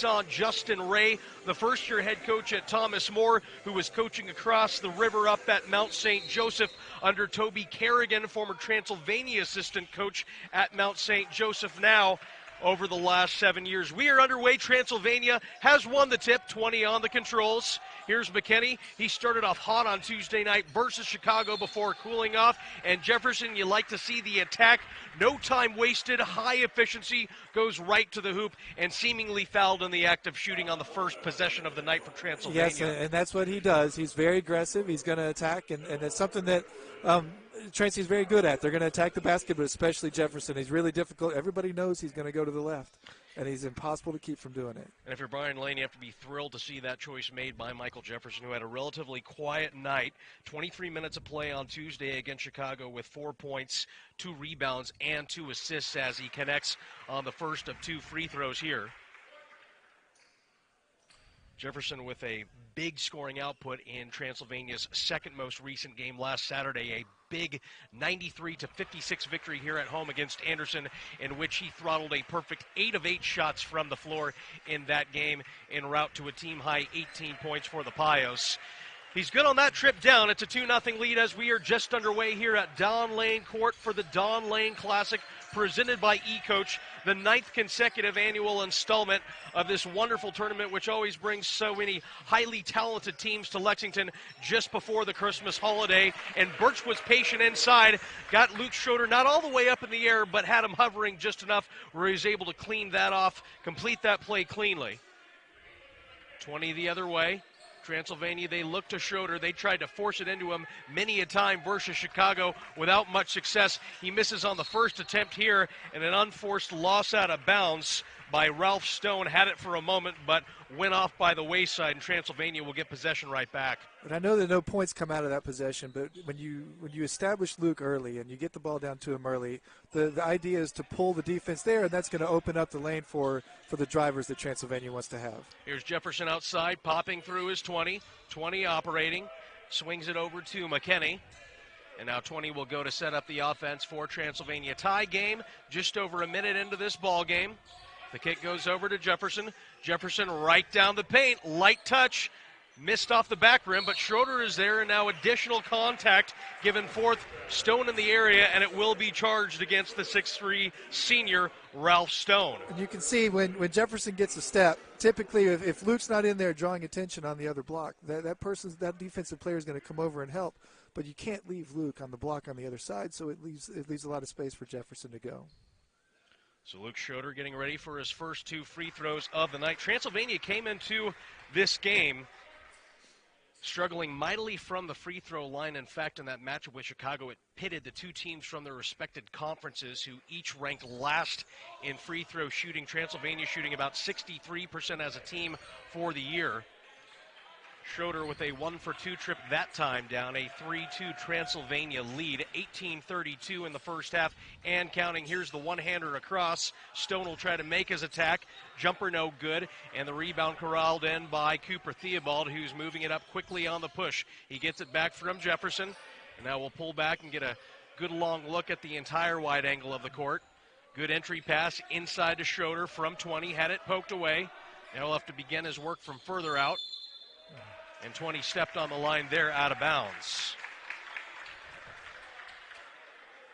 on Justin Ray, the first-year head coach at Thomas More, who was coaching across the river up at Mount St. Joseph under Toby Kerrigan, former Transylvania assistant coach at Mount St. Joseph now over the last 7 years. We are underway. Transylvania has won the tip, 20 on the controls. Here's McKinney. He started off hot on Tuesday night versus Chicago before cooling off. And Jefferson, you like to see the attack. No time wasted, high efficiency, goes right to the hoop, and seemingly fouled in the act of shooting on the first possession of the night for Transylvania. Yes, and that's what he does. He's very aggressive. He's going to attack, and it's something that Transy's very good at. They're going to attack the basket, but especially Jefferson. He's really difficult. Everybody knows he's going to go to the left, and he's impossible to keep from doing it. And if you're Brian Lane, you have to be thrilled to see that choice made by Michael Jefferson, who had a relatively quiet night. 23 minutes of play on Tuesday against Chicago with 4 points, 2 rebounds, and 2 assists as he connects on the first of 2 free throws here. Jefferson with a big scoring output in Transylvania's second most recent game last Saturday, a big 93-56 victory here at home against Anderson, in which he throttled a perfect 8 of 8 shots from the floor in that game, en route to a team-high 18 points for the Pios. He's good on that trip down. It's a 2-0 lead as we are just underway here at Don Lane Court for the Don Lane Classic, presented by eCoach, the 9th consecutive annual installment of this wonderful tournament, which always brings so many highly talented teams to Lexington just before the Christmas holiday. And Birch was patient inside, got Luke Schroeder not all the way up in the air, but had him hovering just enough where he was able to clean that off, complete that play cleanly. 20 the other way. Transylvania, they looked to Schroeder. They tried to force it into him many a time versus Chicago without much success. He misses on the first attempt here, and an unforced loss out of bounds by Ralph Stone. Had it for a moment, but went off by the wayside, and Transylvania will get possession right back. But I know that no points come out of that possession, but when you establish Luke early and you get the ball down to him early, the idea is to pull the defense there, and that's going to open up the lane for the drivers that Transylvania wants to have. Here's Jefferson outside, popping through his 20 operating, swings it over to McKinney. And now 20 will go to set up the offense for Transylvania. Tie game, just over a minute into this ball game. The kick goes over to Jefferson. Jefferson right down the paint, light touch, missed off the back rim, but Schroeder is there, and now additional contact given forth. Stone in the area, and it will be charged against the 6'3" senior Ralph Stone. And you can see when Jefferson gets a step, typically if Luke's not in there drawing attention on the other block, that defensive player is going to come over and help, but you can't leave Luke on the block on the other side, so it leaves a lot of space for Jefferson to go. So Luke Schroeder getting ready for his first 2 free throws of the night. Transylvania came into this game struggling mightily from the free throw line. In fact, in that matchup with Chicago, it pitted the 2 teams from their respected conferences who each ranked last in free throw shooting. Transylvania shooting about 63% as a team for the year. Schroeder with a 1-for-2 trip that time down, a 3-2 Transylvania lead, 18-32 in the first half and counting. Here's the one-hander across. Stone will try to make his attack. Jumper no good, and the rebound corralled in by Cooper Theobald, who's moving it up quickly on the push. He gets it back from Jefferson, and now we'll pull back and get a good long look at the entire wide angle of the court. Good entry pass inside to Schroeder from 20, had it poked away. Now he'll have to begin his work from further out. And 20 stepped on the line there, out of bounds.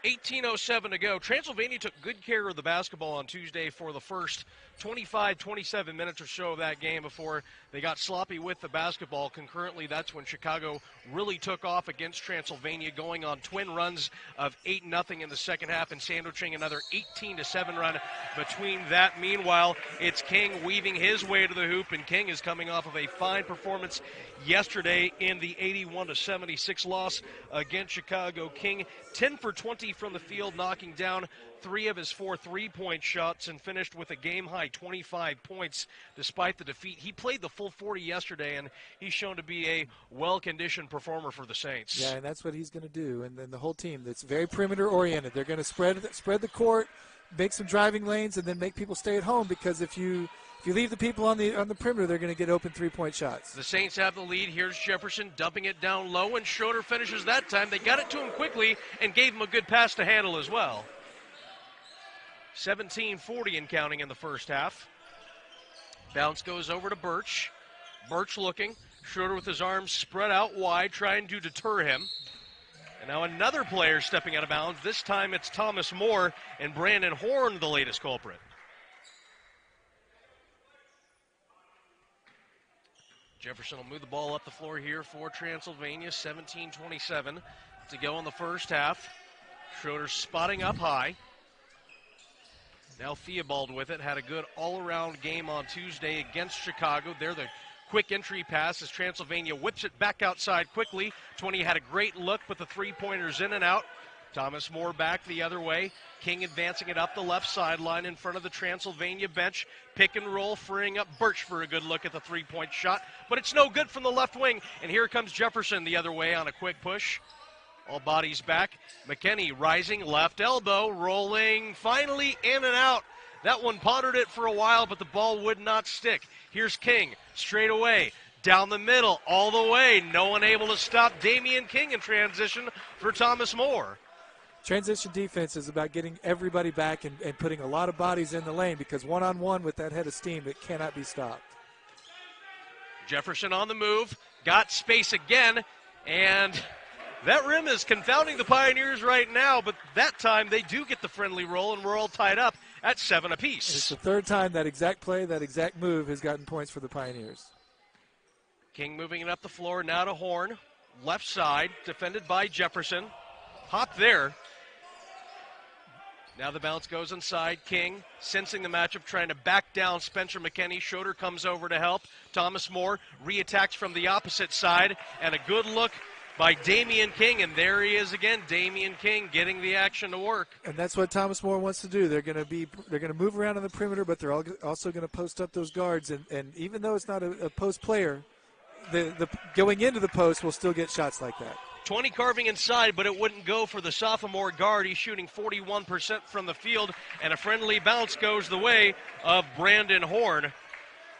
18:07 to go. Transylvania took good care of the basketball on Tuesday for the first 25-27 minutes or so of that game before they got sloppy with the basketball. Concurrently, that's when Chicago really took off against Transylvania, going on twin runs of 8-0 in the second half and sandwiching another 18-7 run between that. Meanwhile, it's King weaving his way to the hoop, and King is coming off of a fine performance yesterday in the 81-76 loss against Chicago. King 10 for 20 from the field, knocking down 3 of his 4 3-point shots and finished with a game-high 25 points despite the defeat. He played the full 40 yesterday, and he's shown to be a well-conditioned performer for the Saints. Yeah, and that's what he's going to do. And then the whole team that's very perimeter-oriented. They're going to spread the court, make some driving lanes, and then make people stay at home, because if you leave the people on the perimeter, they're going to get open 3-point shots. The Saints have the lead. Here's Jefferson dumping it down low, and Schroeder finishes that time. They got it to him quickly and gave him a good pass to handle as well. 17-40 and counting in the first half. Bounce goes over to Birch. Birch looking. Schroeder with his arms spread out wide, trying to deter him. And now another player stepping out of bounds. This time it's Thomas Moore and Brandon Horn, the latest culprit. Jefferson will move the ball up the floor here for Transylvania. 17:27 to go in the first half. Schroeder spotting up high. Now Theobald with it. Had a good all-around game on Tuesday against Chicago. They're the quick entry pass as Transylvania whips it back outside quickly. 20 had a great look, but the three-pointers in and out. Thomas Moore back the other way. King advancing it up the left sideline in front of the Transylvania bench. Pick and roll, freeing up Birch for a good look at the three-point shot. But it's no good from the left wing. And here comes Jefferson the other way on a quick push. All bodies back. McKinney rising, left elbow, rolling, finally in and out. That one pondered it for a while, but the ball would not stick. Here's King, straight away, down the middle, all the way. No one able to stop Damion King in transition for Thomas Moore. Transition defense is about getting everybody back and putting a lot of bodies in the lane, because one-on-one with that head of steam, it cannot be stopped. Jefferson on the move, got space again, and that rim is confounding the Pioneers right now, but that time they do get the friendly roll, and we're all tied up at 7 apiece. It's the third time that exact play, that exact move has gotten points for the Pioneers. King moving it up the floor, now to Horn. Left side, defended by Jefferson. Hop there. Now the bounce goes inside. King sensing the matchup, trying to back down Spencer McKinney. Schroeder comes over to help. Thomas Moore reattacks from the opposite side, and a good look by Damion King, and there he is again. Damion King getting the action to work. And that's what Thomas Moore wants to do. They're going to move around on the perimeter, but they're also going to post up those guards. And even though it's not a post player, the going into the post will still get shots like that. 20 carving inside, but it wouldn't go for the sophomore guard. He's shooting 41% from the field, and a friendly bounce goes the way of Brandon Horn.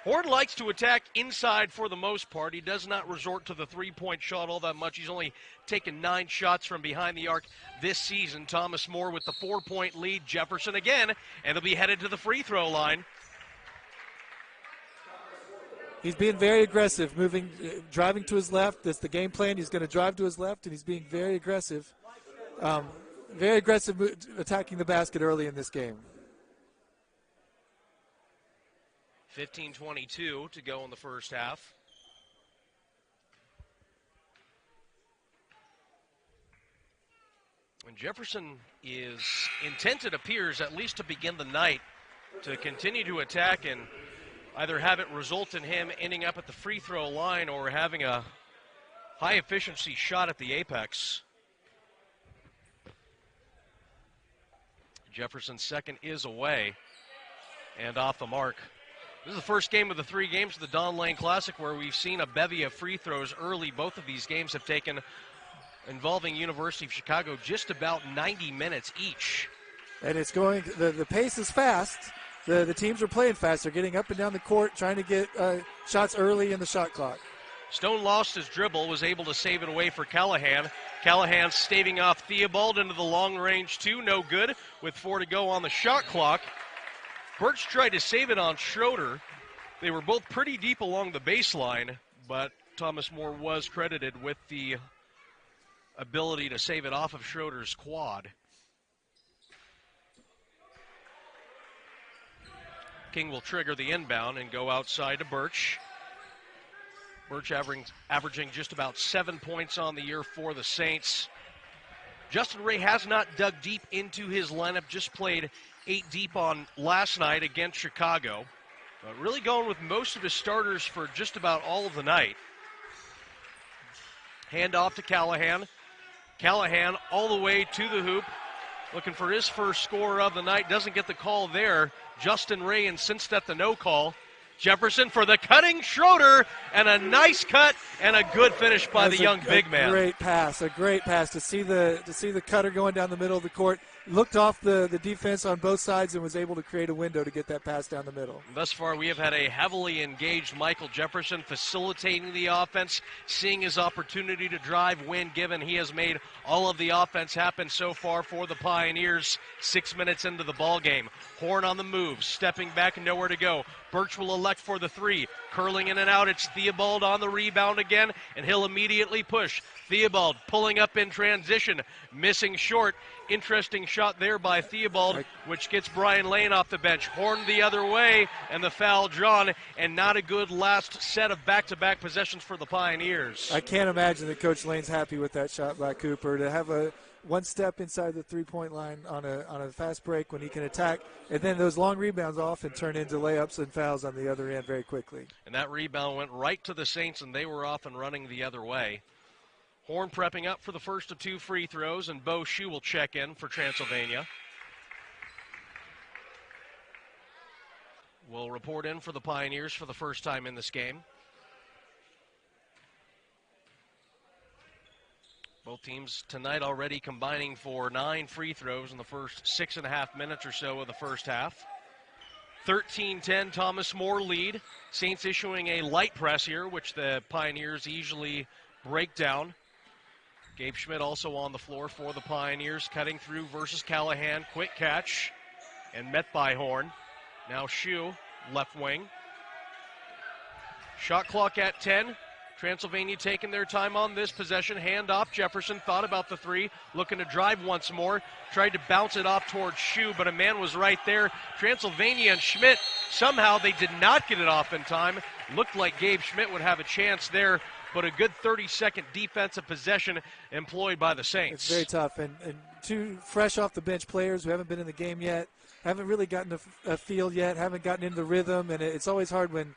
Horn likes to attack inside for the most part. He does not resort to the three-point shot all that much. He's only taken 9 shots from behind the arc this season. Thomas Moore with the 4-point lead. Jefferson again, and they'll be headed to the free throw line. He's being very aggressive, driving to his left. That's the game plan. He's going to drive to his left, and he's being very aggressive. Attacking the basket early in this game. 15:22 to go in the first half. And Jefferson is intent, it appears, at least to begin the night, to continue to attack and either have it result in him ending up at the free throw line or having a high-efficiency shot at the apex. Jefferson's second is away and off the mark. This is the first game of the 3 games of the Don Lane Classic where we've seen a bevy of free throws early. Both of these games have taken, involving University of Chicago, just about 90 minutes each. And it's going, the pace is fast. The teams are playing fast. They're getting up and down the court, trying to get shots early in the shot clock. Stone lost his dribble, was able to save it away for Callahan. Callahan staving off Theobald into the long-range 2, no good, with 4 to go on the shot clock. Birch tried to save it on Schroeder. They were both pretty deep along the baseline, but Thomas Moore was credited with the ability to save it off of Schroeder's quad. King will trigger the inbound and go outside to Birch. Birch averaging just about 7 points on the year for the Saints. Justin Ray has not dug deep into his lineup, just played 8 deep on last night against Chicago. But really going with most of his starters for just about all of the night. Hand off to Callahan. Callahan all the way to the hoop, looking for his first score of the night. Doesn't get the call there. Justin Ray insisted at the no call. Jefferson for the cutting Schroeder, and a nice cut and a good finish by the young big man. A great pass to see the cutter going down the middle of the court. looked off the defense on both sides and was able to create a window to get that pass down the middle. Thus far, we have had a heavily engaged Michael Jefferson facilitating the offense, seeing his opportunity to drive when given. He has made all of the offense happen so far for the Pioneers 6 minutes into the ball game. Horn on the move, stepping back and nowhere to go. Birch will elect for the three. Curling in and out, it's Theobald on the rebound again, and he'll immediately push. Theobald pulling up in transition, missing short. Interesting shot there by Theobald, which gets Brian Lane off the bench. Horn the other way, and the foul drawn, and not a good last set of back-to-back possessions for the Pioneers. I can't imagine that Coach Lane's happy with that shot by Cooper. To have a one step inside the three-point line on a fast break when he can attack, and then those long rebounds often turn into layups and fouls on the other end very quickly. And that rebound went right to the Saints, and they were off and running the other way. Horn prepping up for the first of two free throws, and Bo Shue will check in for Transylvania. Will report in for the Pioneers for the first time in this game. Both teams tonight already combining for 9 free throws in the first 6.5 minutes or so of the first half. 13-10 Thomas More lead. Saints issuing a light press here, which the Pioneers easily break down. Gabe Schmidt also on the floor for the Pioneers, cutting through versus Callahan. Quick catch and met by Horn. Now Shue, left wing. Shot clock at 10. Transylvania taking their time on this possession. Hand off. Jefferson thought about the three, looking to drive once more. Tried to bounce it off towards Shue, but a man was right there. Transylvania and Schmidt, somehow they did not get it off in time. Looked like Gabe Schmidt would have a chance there, but a good 30-second defensive possession employed by the Saints. It's very tough, and two fresh off the bench players who haven't been in the game yet, haven't really gotten a feel yet, haven't gotten into the rhythm, and it's always hard when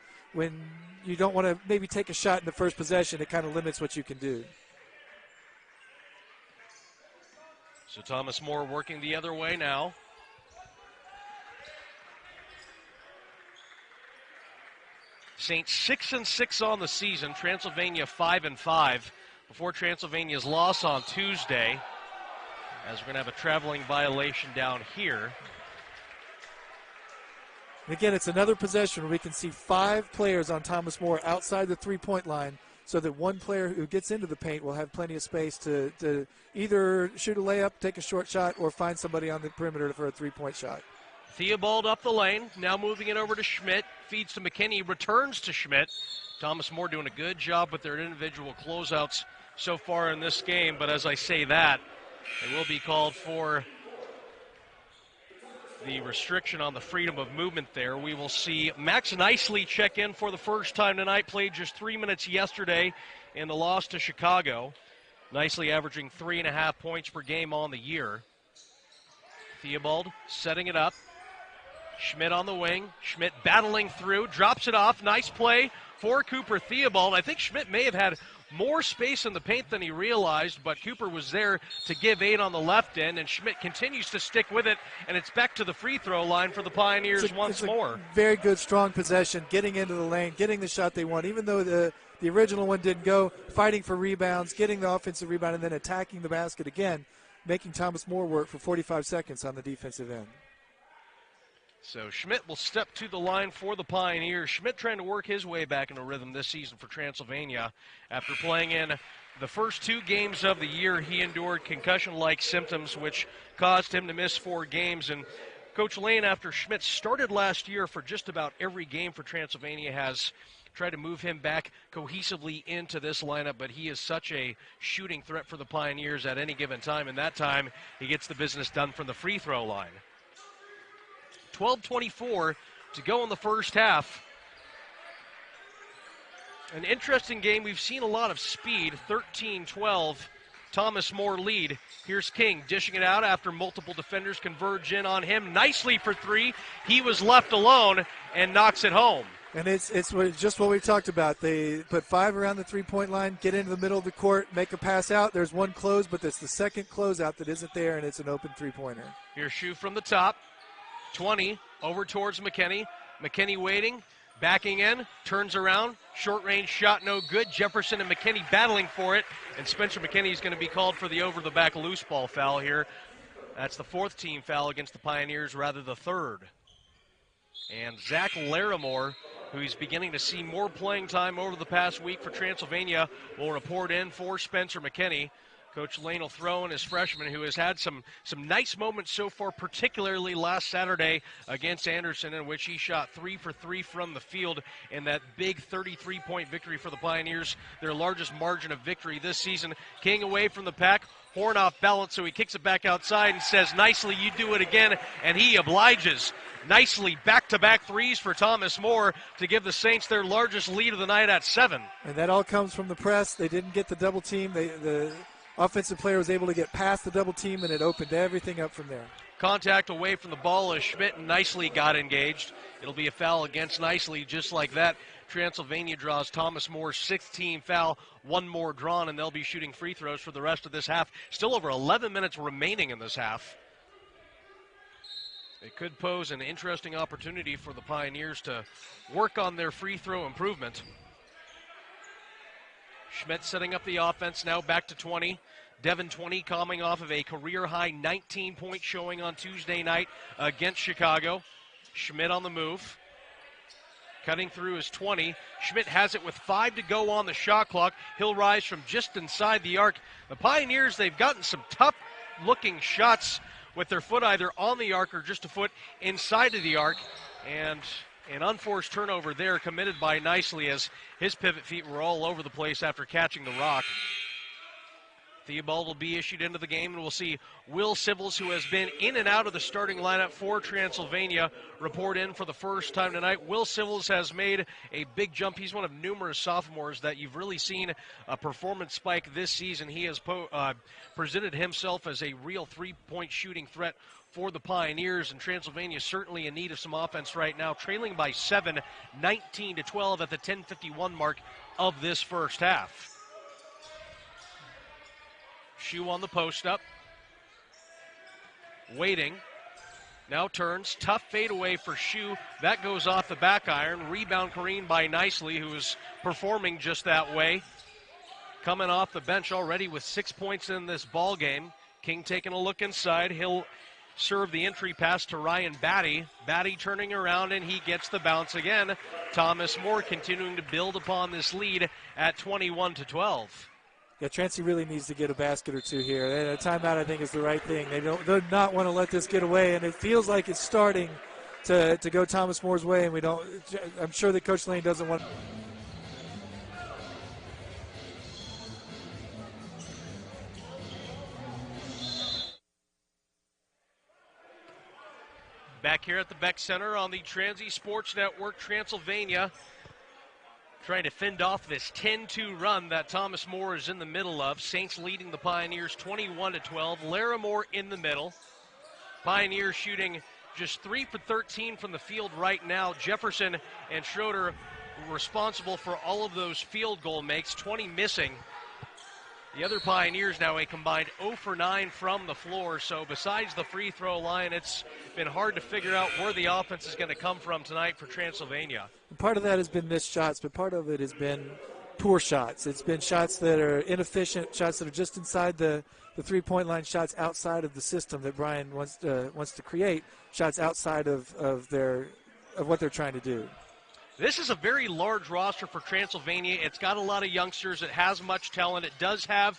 you don't want to maybe take a shot in the first possession. It kind of limits what you can do. So Thomas More working the other way now. Saints 6-6 on the season. Transylvania 5-5 before Transylvania's loss on Tuesday, as we're going to have a traveling violation down here. And again, it's another possession where we can see 5 players on Thomas More outside the three-point line, so that one player who gets into the paint will have plenty of space to either shoot a layup, take a short shot, or find somebody on the perimeter for a three-point shot. Theobald up the lane, now moving it over to Schmidt, feeds to McKinney, returns to Schmidt. Thomas More doing a good job with their individual closeouts so far in this game, but as I say that, they will be called for the restriction on the freedom of movement there. We will see Max Nicely check in for the first time tonight, played just 3 minutes yesterday in the loss to Chicago. Nicely averaging 3.5 points per game on the year. Theobald setting it up. Schmidt on the wing. Schmidt battling through, drops it off. Nice play for Cooper Theobald. I think Schmidt may have had more space in the paint than he realized, but Cooper was there to give aid on the left end, and Schmidt continues to stick with it, and it's back to the free throw line for the Pioneers once more. Very good, strong possession, getting into the lane, getting the shot they want, even though the original one didn't go, fighting for rebounds, getting the offensive rebound, and then attacking the basket again, making Thomas More work for 45 seconds on the defensive end. So Schmidt will step to the line for the Pioneers. Schmidt trying to work his way back into rhythm this season for Transylvania. After playing in the first 2 games of the year, he endured concussion-like symptoms, which caused him to miss 4 games. And Coach Lane, after Schmidt started last year for just about every game for Transylvania, has tried to move him back cohesively into this lineup, but he is such a shooting threat for the Pioneers at any given time, and that time he gets the business done from the free throw line. 12:24 to go in the first half. An interesting game. We've seen a lot of speed. 13-12, Thomas More lead. Here's King dishing it out after multiple defenders converge in on him. Nicely for 3. He was left alone and knocks it home. And it's just what we talked about. They put 5 around the three-point line, get into the middle of the court, make a pass out. There's one close, but it's the second closeout that isn't there, and it's an open three-pointer. Here's Shue from the top. 20 over towards McKinney. McKinney waiting, backing in, turns around, short range shot no good. Jefferson and McKinney battling for it, and Spencer McKinney is going to be called for the over the back loose ball foul here. That's the fourth team foul against the Pioneers, rather the third. And Zach Larimore, who's beginning to see more playing time over the past week for Transylvania, will report in for Spencer McKinney. Coach Lane will throw in his freshman, who has had some nice moments so far, particularly last Saturday against Anderson, in which he shot 3 for 3 from the field in that big 33-point victory for the Pioneers, their largest margin of victory this season. King away from the pack, horn off balance, so he kicks it back outside and says, nicely, you do it again, and he obliges. Nicely, back-to-back threes for Thomas Moore to give the Saints their largest lead of the night at 7. And that all comes from the press. They didn't get the double team. The offensive player was able to get past the double team, and it opened everything up from there. Contact away from the ball as Schmidt nicely got engaged. It'll be a foul against Nicely, just like that. Transylvania draws Thomas Moore's 6th team foul, one more drawn, and they'll be shooting free throws for the rest of this half. Still over 11 minutes remaining in this half. It could pose an interesting opportunity for the Pioneers to work on their free throw improvement. Schmidt setting up the offense, now back to 20. Devin 20 coming off of a career-high 19-point showing on Tuesday night against Chicago. Schmidt on the move. Cutting through his 20. Schmidt has it with 5 to go on the shot clock. He'll rise from just inside the arc. The Pioneers, they've gotten some tough-looking shots with their foot either on the arc or just a foot inside of the arc. And an unforced turnover there committed by Nicely, as his pivot feet were all over the place after catching the rock. Theobald will be issued into the game, and we'll see Will Sivils, who has been in and out of the starting lineup for Transylvania, report in for the first time tonight. Will Sivils has made a big jump. He's one of numerous sophomores that you've really seen a performance spike this season. He has presented himself as a real three-point shooting threat for the Pioneers, and Transylvania certainly in need of some offense right now, trailing by 7, 19-12 at the 10:51 mark of this first half. Shoe on the post up. Waiting. Now turns. Tough fadeaway for Shoe. That goes off the back iron. Rebound careened by Nicely, who is performing just that way. Coming off the bench already with 6 points in this ball game. King taking a look inside. He'll serve the entry pass to Ryan Batty. Batty turning around, and he gets the bounce again. Thomas Moore continuing to build upon this lead at 21-12. Yeah, Transy really needs to get a basket or two here. A timeout, I think, is the right thing. They do not want to let this get away, and it feels like it's starting to go Thomas Moore's way, and I'm sure that Coach Lane doesn't want. Back here at the Beck Center on the Transy Sports Network, Transylvania trying to fend off this 10-2 run that Thomas Moore is in the middle of. Saints leading the Pioneers 21-12. Larimore in the middle. Pioneers shooting just 3 for 13 from the field right now. Jefferson and Schroeder responsible for all of those field goal makes, 20 missing. The other Pioneers now a combined 0 for 9 from the floor. So besides the free throw line, it's been hard to figure out where the offense is going to come from tonight for Transylvania. Part of that has been missed shots, but part of it has been poor shots. It's been shots that are inefficient, shots that are just inside the three-point line, shots outside of the system that Brian wants to create, shots outside of what they're trying to do. This is a very large roster for Transylvania. It's got a lot of youngsters. It has much talent. It does have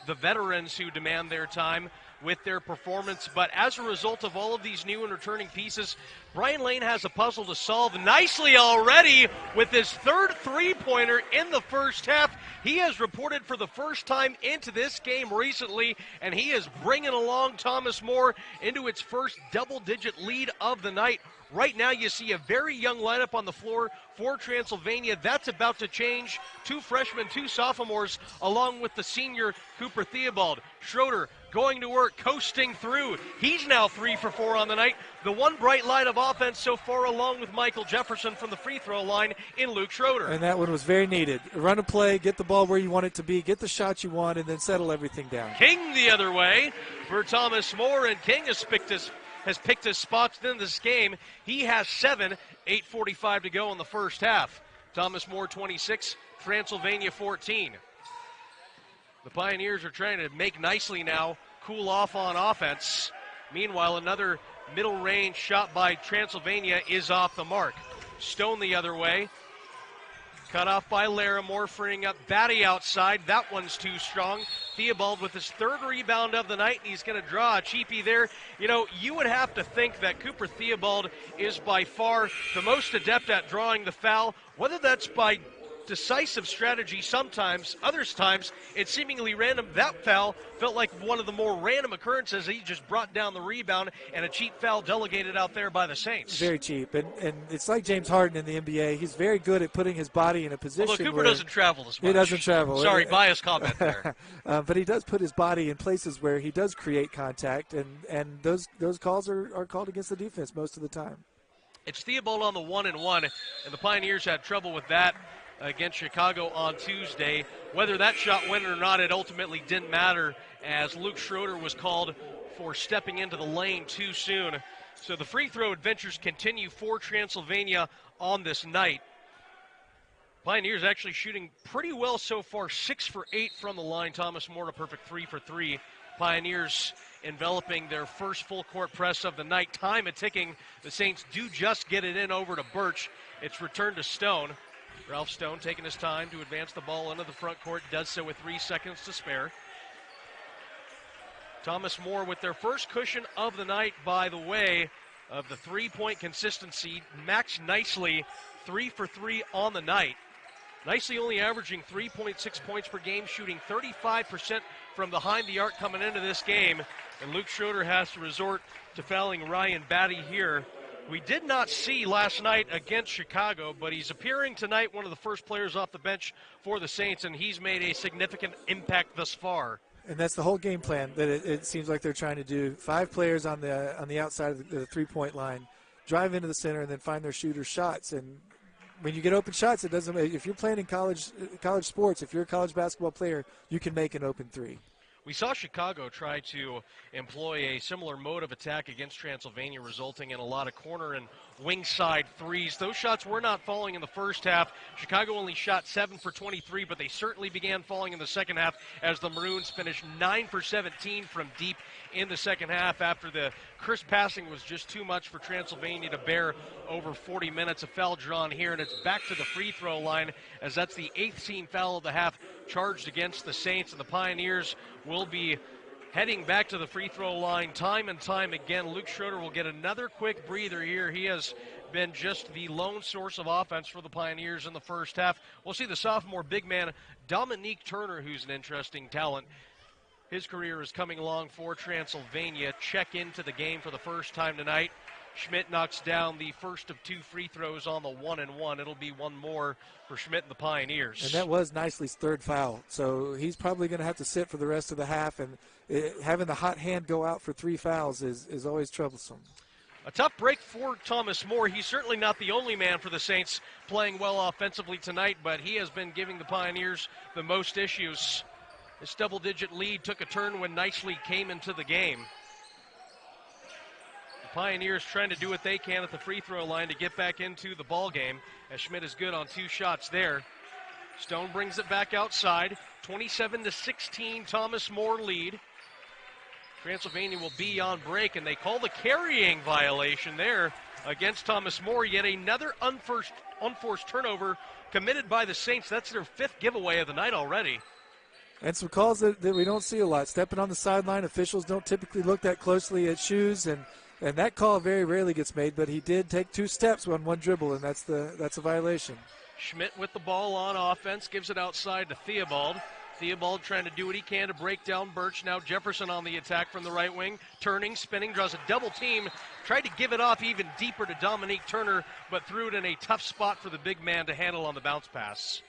the veterans who demand their time with their performance. But as a result of all of these new and returning pieces, Brian Lane has a puzzle to solve nicely already with his third three-pointer in the first half. He has reported for the first time into this game recently, and he is bringing along Thomas Moore into its first double-digit lead of the night. Right now you see a very young lineup on the floor for Transylvania. That's about to change. 2 freshmen, 2 sophomores, along with the senior Cooper Theobald. Schroeder going to work, coasting through. He's now 3 for 4 on the night. The one bright light of offense so far, along with Michael Jefferson from the free throw line in Luke Schroeder. And that one was very needed. Run a play, get the ball where you want it to be, get the shot you want, and then settle everything down. King the other way for Thomas Moore, and King has picked his spots in this game. He has 7, 8:45 to go in the first half. Thomas Moore 26, Transylvania 14. The Pioneers are trying to make nicely now, cool off on offense. Meanwhile, another middle range shot by Transylvania is off the mark. Stone the other way. Cut off by Larimore, freeing up Batty outside. That one's too strong. Theobald with his third rebound of the night, and he's going to draw a cheapie there. You know, you would have to think that Cooper Theobald is by far the most adept at drawing the foul, whether that's by decisive strategy sometimes, other times it's seemingly random. That foul felt like one of the more random occurrences. He just brought down the rebound, and a cheap foul delegated out there by the Saints. Very cheap, and it's like James Harden in the NBA. He's very good at putting his body in a position. Although Cooper doesn't travel as much. He doesn't travel. Sorry, biased comment there. But he does put his body in places where he does create contact, and those calls are called against the defense most of the time. It's Theobald on the 1-and-1, and the Pioneers had trouble with that against Chicago on Tuesday. Whether that shot went or not, it ultimately didn't matter, as Luke Schroeder was called for stepping into the lane too soon. So the free throw adventures continue for Transylvania on this night. Pioneers actually shooting pretty well so far, 6 for 8 from the line. Thomas Moore a perfect 3 for 3. Pioneers enveloping their first full court press of the night. Time a ticking. The Saints do just get it in over to Birch. It's returned to Stone. Ralph Stone taking his time to advance the ball into the front court, does so with 3 seconds to spare. Thomas Moore with their first cushion of the night, by the way, of the three-point consistency. Matched nicely, 3 for 3 on the night. Nicely only averaging 3.6 points per game, shooting 35% from behind the arc coming into this game. And Luke Schroeder has to resort to fouling Ryan Batty here. We did not see last night against Chicago, but he's appearing tonight, one of the first players off the bench for the Saints, and he's made a significant impact thus far. And that's the whole game plan that it seems like they're trying to do. 5 players on the outside of the three-point line, drive into the center, and then find their shooter shots. And when you get open shots, it doesn't matter. If you're playing in college sports, if you're a college basketball player, you can make an open three. We saw Chicago try to employ a similar mode of attack against Transylvania, resulting in a lot of corner and wing side threes. Those shots were not falling in the first half. Chicago only shot 7 for 23, but they certainly began falling in the second half as the Maroons finished 9 for 17 from deep in the second half after the crisp passing was just too much for Transylvania to bear over 40 minutes. A foul drawn here, and it's back to the free throw line, as that's the 8th team foul of the half charged against the Saints, and the Pioneers will be heading back to the free throw line time and time again. Luke Schroeder will get another quick breather here. He has been just the lone source of offense for the Pioneers in the first half. We'll see the sophomore big man, Dominique Turner, who's an interesting talent. His career is coming along for Transylvania. Check into the game for the first time tonight. Schmidt knocks down the first of 2 free throws on the 1-and-1. It'll be one more for Schmidt and the Pioneers. And that was Nicely's 3rd foul. So he's probably going to have to sit for the rest of the half. And having the hot hand go out for 3 fouls is always troublesome. A tough break for Thomas Moore. He's certainly not the only man for the Saints playing well offensively tonight, but he has been giving the Pioneers the most issues. This double-digit lead took a turn when Nicely came into the game. Pioneers trying to do what they can at the free throw line to get back into the ball game, as Schmidt is good on 2 shots there. Stone brings it back outside. 27-16, Thomas Moore lead. Transylvania will be on break, and they call the carrying violation there against Thomas Moore. Yet another unforced turnover committed by the Saints. That's their 5th giveaway of the night already. And some calls that we don't see a lot. Stepping on the sideline, officials don't typically look that closely at shoes, and that call very rarely gets made, but he did take 2 steps on 1 dribble, and that's a violation. Schmidt with the ball on offense, gives it outside to Theobald. Theobald trying to do what he can to break down Birch. Now Jefferson on the attack from the right wing, turning, spinning, draws a double team. Tried to give it off even deeper to Dominique Turner, but threw it in a tough spot for the big man to handle on the bounce pass.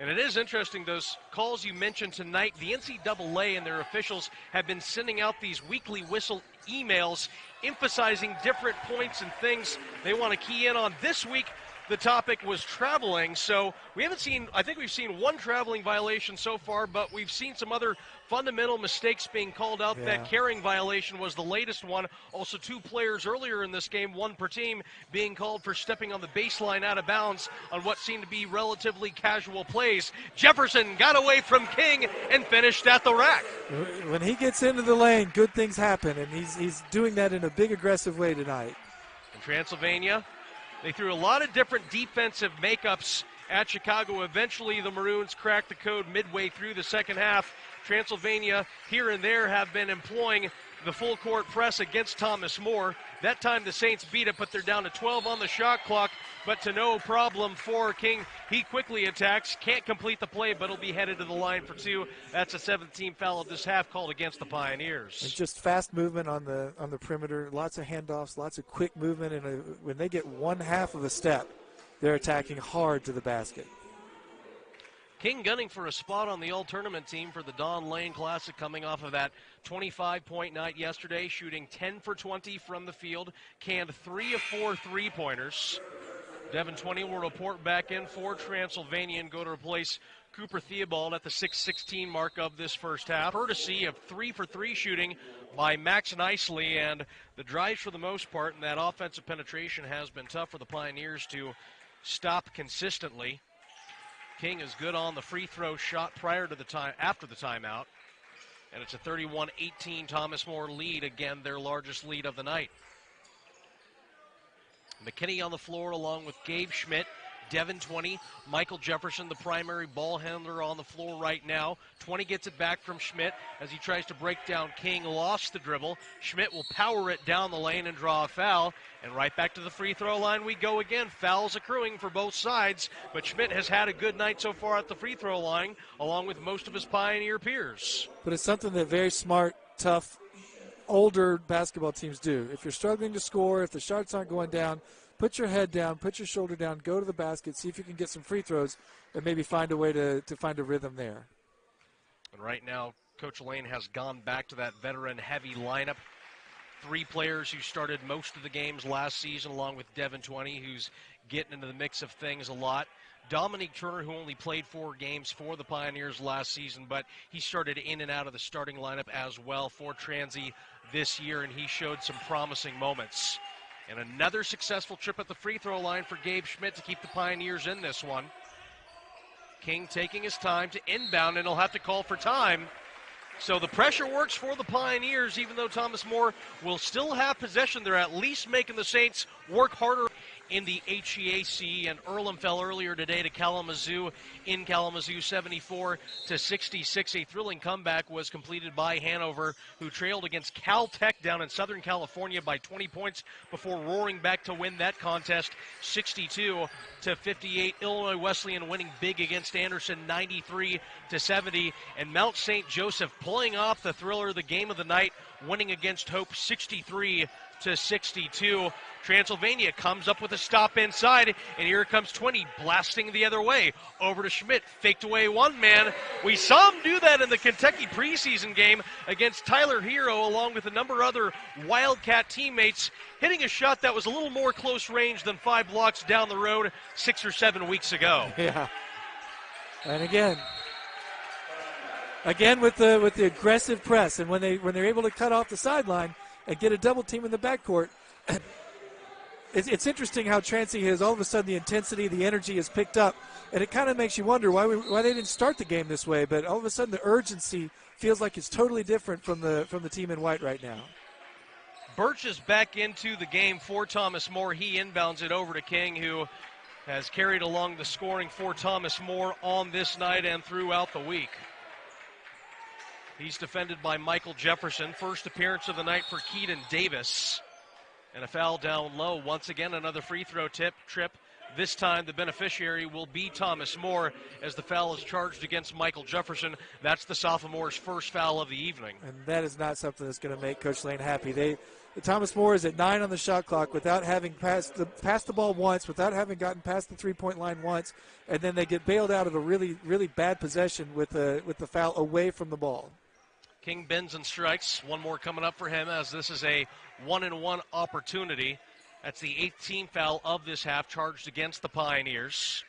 And it is interesting, those calls you mentioned tonight, the NCAA and their officials have been sending out these weekly whistle emails emphasizing different points and things they want to key in on. This week, the topic was traveling. So we haven't seen, I think we've seen one traveling violation so far, but we've seen some other fundamental mistakes being called out. Yeah. That carrying violation was the latest one. Also, 2 players earlier in this game, 1 per team, being called for stepping on the baseline out of bounds on what seemed to be relatively casual plays. Jefferson got away from King and finished at the rack. When he gets into the lane, good things happen, and he's doing that in a big, aggressive way tonight. In Transylvania, they threw a lot of different defensive makeups at Chicago. Eventually, the Maroons cracked the code midway through the second half. Transylvania, here and there, have been employing the full court press against Thomas More. That time the Saints beat it, but they're down to 12 on the shot clock, but to no problem for King. He quickly attacks, can't complete the play, but he'll be headed to the line for 2. That's a 17th foul of this half called against the Pioneers. It's just fast movement on the perimeter, lots of handoffs, lots of quick movement, and when they get 1/2 of a step, they're attacking hard to the basket. King gunning for a spot on the all-tournament team for the Don Lane Classic, coming off of that 25-point night yesterday, shooting 10 for 20 from the field, canned 3 of 4 three-pointers. Devin 20 will report back in for Transylvania and go to replace Cooper Theobald at the 6:16 mark of this first half. Courtesy of 3 for 3 shooting by Max Nicely, and the drives for the most part, and that offensive penetration has been tough for the Pioneers to stop consistently. King is good on the free throw shot prior to the time, after the timeout. And it's a 31-18 Thomas More lead, again their largest lead of the night. McKinney on the floor along with Gabe Schmidt, Devin 20, Michael Jefferson, the primary ball handler on the floor right now. 20 gets it back from Schmidt as he tries to break down King, lost the dribble. Schmidt will power it down the lane and draw a foul. And right back to the free throw line we go again. Fouls accruing for both sides, but Schmidt has had a good night so far at the free throw line, along with most of his Pioneer peers. But it's something that very smart, tough, older basketball teams do. If you're struggling to score, if the shots aren't going down, put your head down, put your shoulder down, go to the basket, see if you can get some free throws, and maybe find a way to find a rhythm there. And right now, Coach Lane has gone back to that veteran-heavy lineup. 3 players who started most of the games last season, along with Devin 20, who's getting into the mix of things a lot. Dominique Turner, who only played 4 games for the Pioneers last season, but he started in and out of the starting lineup as well for Transy this year, and he showed some promising moments. And another successful trip at the free throw line for Gabe Schmidt to keep the Pioneers in this one. King taking his time to inbound, and he'll have to call for time. So the pressure works for the Pioneers, even though Thomas More will still have possession. They're at least making the Saints work harder in the HEAC, and Earlham fell earlier today to Kalamazoo in Kalamazoo, 74-66. A thrilling comeback was completed by Hanover, who trailed against Caltech down in Southern California by 20 points before roaring back to win that contest, 62-58. Illinois Wesleyan winning big against Anderson, 93-70, and Mount St. Joseph pulling off the thriller, the game of the night, winning against Hope, 63-62. Transylvania comes up with a stop inside, and here comes 20 blasting the other way. Over to Schmidt, faked away one man. We saw him do that in the Kentucky preseason game against Tyler Hero, along with a number of other Wildcat teammates, hitting a shot that was a little more close range than 5 blocks down the road 6 or 7 weeks ago. Yeah. And again with the aggressive press, and when they're able to cut off the sideline and get a double team in the backcourt, it's interesting how Transy has all of a sudden the intensity, the energy has picked up, and it kind of makes you wonder why they didn't start the game this way. But all of a sudden the urgency feels like it's totally different from the team in white right now. Birch is back into the game for Thomas More. He inbounds it over to King, who has carried along the scoring for Thomas More on this night and throughout the week. He's defended by Michael Jefferson. First appearance of the night for Keaton Davis. And a foul down low. Once again, another free throw trip. This time the beneficiary will be Thomas More as the foul is charged against Michael Jefferson. That's the sophomore's first foul of the evening. And that is not something that's going to make Coach Lane happy. Thomas More is at 9 on the shot clock without having passed the ball once, without having gotten past the three-point line once, and then they get bailed out of a really, really bad possession with the foul away from the ball. King bends and strikes. One more coming up for him, as this is a 1-and-1 opportunity. That's the 8th team foul of this half charged against the Pioneers.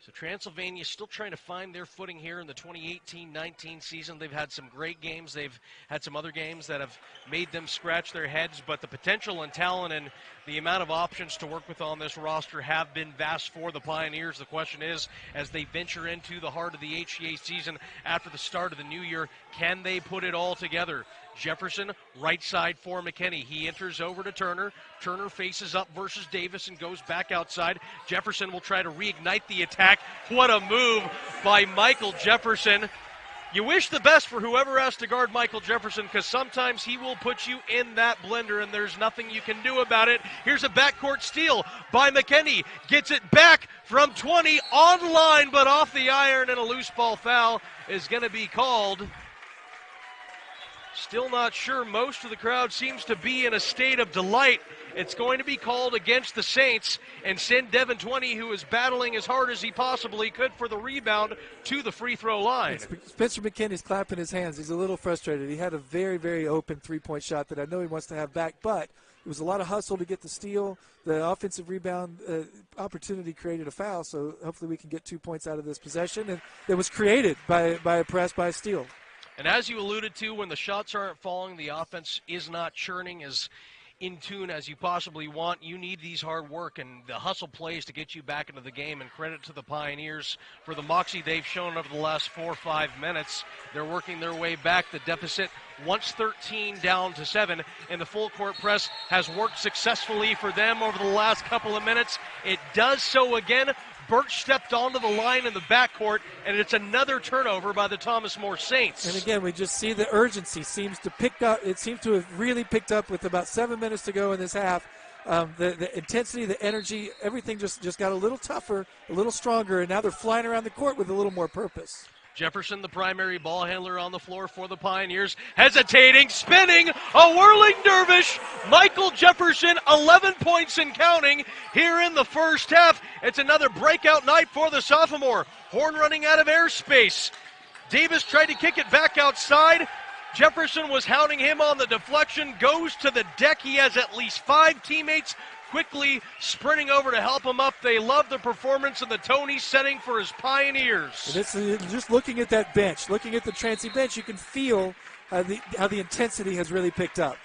So Transylvania still trying to find their footing here in the 2018-19 season. They've had some great games. They've had some other games that have made them scratch their heads, but the potential and talent and the amount of options to work with on this roster have been vast for the Pioneers. The question is, as they venture into the heart of the HCA season after the start of the new year, can they put it all together? Jefferson, right side for McKinney. He enters over to Turner. Turner faces up versus Davis and goes back outside. Jefferson will try to reignite the attack. What a move by Michael Jefferson. You wish the best for whoever has to guard Michael Jefferson, because sometimes he will put you in that blender and there's nothing you can do about it. Here's a backcourt steal by McKinney. Gets it back from 20 on line, but off the iron, and a loose ball foul is going to be called. Still not sure. Most of the crowd seems to be in a state of delight. It's going to be called against the Saints and send Devin 20, who is battling as hard as he possibly could for the rebound, to the free throw line. Spencer McKinney's clapping his hands. He's a little frustrated. He had a very, very open three-point shot that I know he wants to have back, but it was a lot of hustle to get the steal. The offensive rebound opportunity created a foul, so hopefully we can get 2 points out of this possession. And it was created by a press, by a steal. And as you alluded to, when the shots aren't falling, the offense is not churning as in tune as you possibly want. You need these hard work and the hustle plays to get you back into the game, and credit to the Pioneers for the moxie they've shown over the last 4 or 5 minutes. They're working their way back. The deficit, once 13 down to 7, and the full court press has worked successfully for them over the last couple of minutes. It does so again. Birch stepped onto the line in the backcourt, and it's another turnover by the Thomas More Saints. And again, we just see the urgency seems to pick up. It seems to have really picked up with about 7 minutes to go in this half. The intensity, the energy, everything just got a little tougher, a little stronger, and now they're flying around the court with a little more purpose. Jefferson, the primary ball handler on the floor for the Pioneers, hesitating, spinning, a whirling dervish. Michael Jefferson, 11 points and counting here in the first half. It's another breakout night for the sophomore. Horn running out of airspace. Davis tried to kick it back outside. Jefferson was hounding him on the deflection, goes to the deck. He has at least 5 teammates quickly sprinting over to help him up. They love the performance and the tone he's setting for his Pioneers. Just looking at that bench, looking at the Transy bench, you can feel how the intensity has really picked up.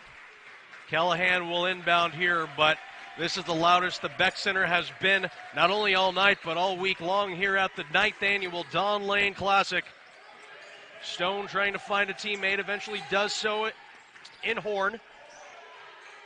Callahan will inbound here, but this is the loudest the Beck Center has been, not only all night, but all week long here at the 9th annual Don Lane Classic. Stone trying to find a teammate, eventually does so in Horn.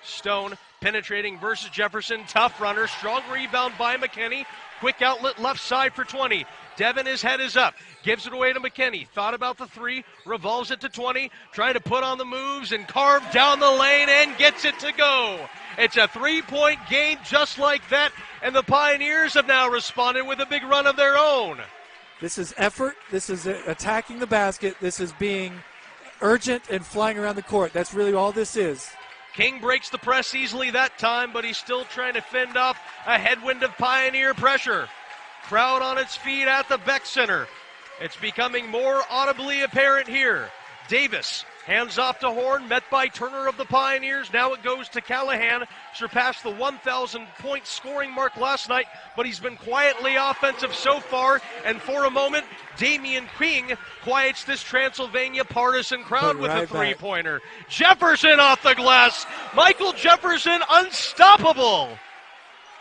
Stone penetrating versus Jefferson, tough runner, strong rebound by McKinney, quick outlet left side for 20. Devin, his head is up, gives it away to McKinney, thought about the 3, revolves it to 20, trying to put on the moves and carve down the lane and gets it to go. It's a 3-point game just like that, and the Pioneers have now responded with a big run of their own. This is effort, this is attacking the basket, this is being urgent and flying around the court. That's really all this is. King breaks the press easily that time, but he's still trying to fend off a headwind of Pioneer pressure. Crowd on its feet at the Beck Center. It's becoming more audibly apparent here. Davis hands off to Horn, met by Turner of the Pioneers. Now it goes to Callahan, surpassed the 1,000-point scoring mark last night, but he's been quietly offensive so far. And for a moment, Damion King quiets this Transylvania partisan crowd with a three-pointer. Jefferson off the glass. Michael Jefferson, unstoppable.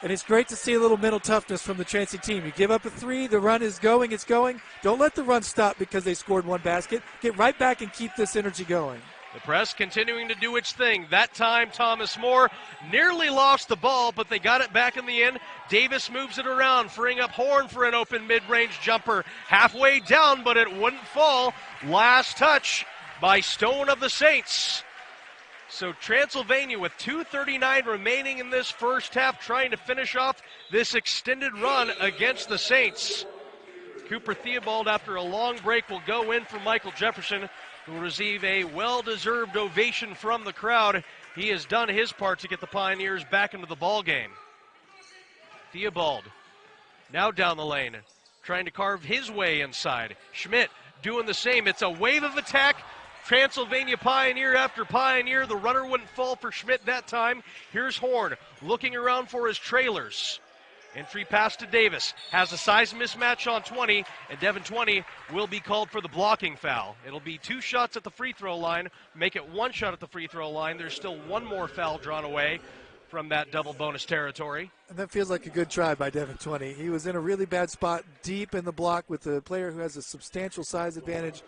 And it's great to see a little mental toughness from the Transy team. You give up a 3, the run is going, it's going. Don't let the run stop because they scored 1 basket. Get right back and keep this energy going. The press continuing to do its thing. That time, Thomas More nearly lost the ball, but they got it back in the end. Davis moves it around, freeing up Horn for an open mid-range jumper. Halfway down, but it wouldn't fall. Last touch by Stone of the Saints. So Transylvania with 2:39 remaining in this first half, trying to finish off this extended run against the Saints. Cooper Theobald, after a long break, will go in for Michael Jefferson, who will receive a well-deserved ovation from the crowd. He has done his part to get the Pioneers back into the ball game. Theobald now down the lane, trying to carve his way inside. Schmidt doing the same. It's a wave of attack. Transylvania Pioneer after Pioneer. The runner wouldn't fall for Schmidt that time. Here's Horn looking around for his trailers. Entry pass to Davis. Has a size mismatch on 20, and Devin 20 will be called for the blocking foul. It'll be 2 shots at the free throw line, make it 1 shot at the free throw line. There's still 1 more foul drawn away from that double bonus territory. And that feels like a good try by Devin 20. He was in a really bad spot deep in the block with the player who has a substantial size advantage.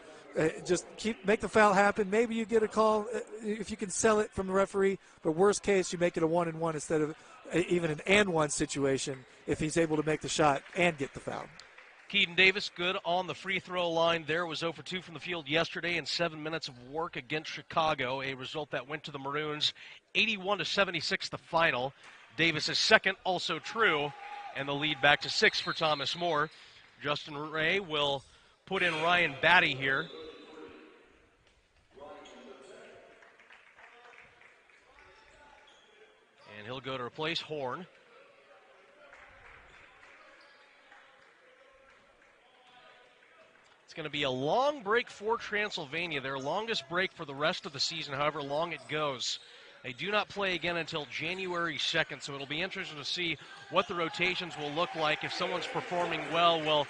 Just make the foul happen. Maybe you get a call if you can sell it from the referee, but worst case, you make it a 1-and-1 instead of even an and-1 situation if he's able to make the shot and get the foul. Keaton Davis good on the free throw line there. Was 0 for 2 from the field yesterday in 7 minutes of work against Chicago, a result that went to the Maroons 81-76 the final. Davis's second also true, and the lead back to 6 for Thomas More. Justin Ray will put in Ryan Batty here. And he'll go to replace Horn. It's going to be a long break for Transylvania, their longest break for the rest of the season, however long it goes. They do not play again until January 2nd, so it'll be interesting to see what the rotations will look like. If someone's performing well, will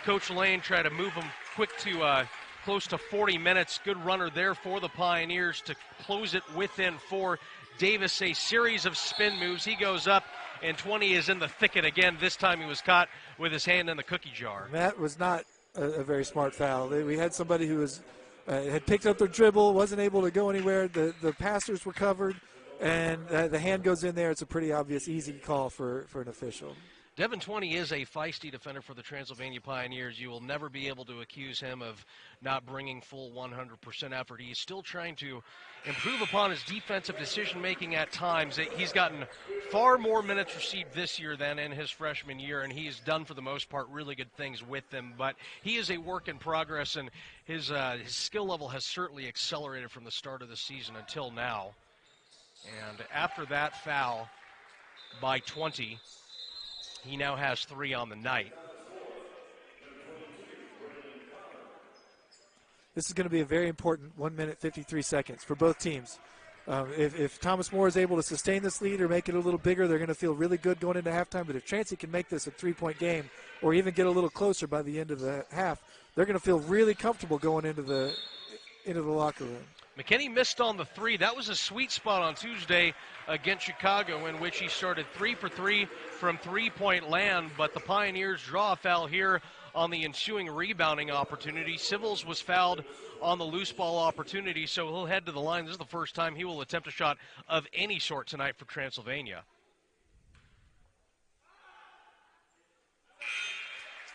Coach Lane try to move them quick to close to 40 minutes. Good runner there for the Pioneers to close it within 4. Davis, a series of spin moves. He goes up, and 20 is in the thicket again. This time he was caught with his hand in the cookie jar. That was not a very smart foul. We had somebody who was had picked up their dribble, wasn't able to go anywhere. The passers were covered, and the hand goes in there. It's a pretty obvious, easy call for an official. Devin 20 is a feisty defender for the Transylvania Pioneers. You will never be able to accuse him of not bringing full 100% effort. He's still trying to improve upon his defensive decision-making at times. He's gotten far more minutes received this year than in his freshman year, and he's done, for the most part, really good things with them. But he is a work in progress, and his skill level has certainly accelerated from the start of the season until now. And after that foul by 20, he now has 3 on the night. This is going to be a very important 1 minute, 53 seconds for both teams. If Thomas More is able to sustain this lead or make it a little bigger, they're going to feel really good going into halftime. But if Transy can make this a 3-point game or even get a little closer by the end of the half, they're going to feel really comfortable going into the locker room. McKinney missed on the 3. That was a sweet spot on Tuesday against Chicago, in which he started 3 for 3 from three-point land, but the Pioneers draw a foul here on the ensuing rebounding opportunity. Civils was fouled on the loose ball opportunity, so he'll head to the line. This is the first time he will attempt a shot of any sort tonight for Transylvania.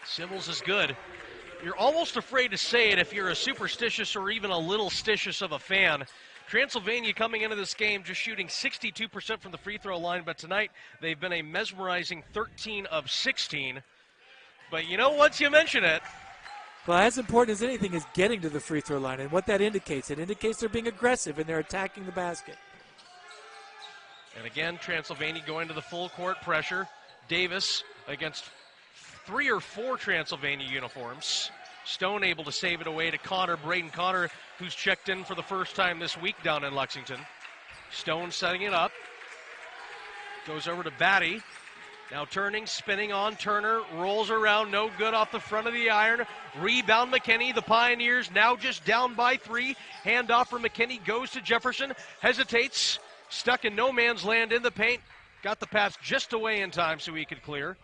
Civils is good. You're almost afraid to say it if you're a superstitious or even a little stitious of a fan. Transylvania coming into this game just shooting 62% from the free throw line, but tonight they've been a mesmerizing 13 of 16. But you know, once you mention it. Well, as important as anything is getting to the free throw line, and what that indicates. It indicates they're being aggressive and they're attacking the basket. And again, Transylvania going to the full court pressure. Davis against 3 or 4 Transylvania uniforms. Stone able to save it away to Connor. Braden Connor, who's checked in for the first time this week down in Lexington. Stone setting it up. Goes over to Batty. Now turning, spinning on Turner. Rolls around, no good off the front of the iron. Rebound McKinney. The Pioneers now just down by 3. Handoff for McKinney. Goes to Jefferson. Hesitates. Stuck in no man's land in the paint. Got the pass just away in time so he could clear.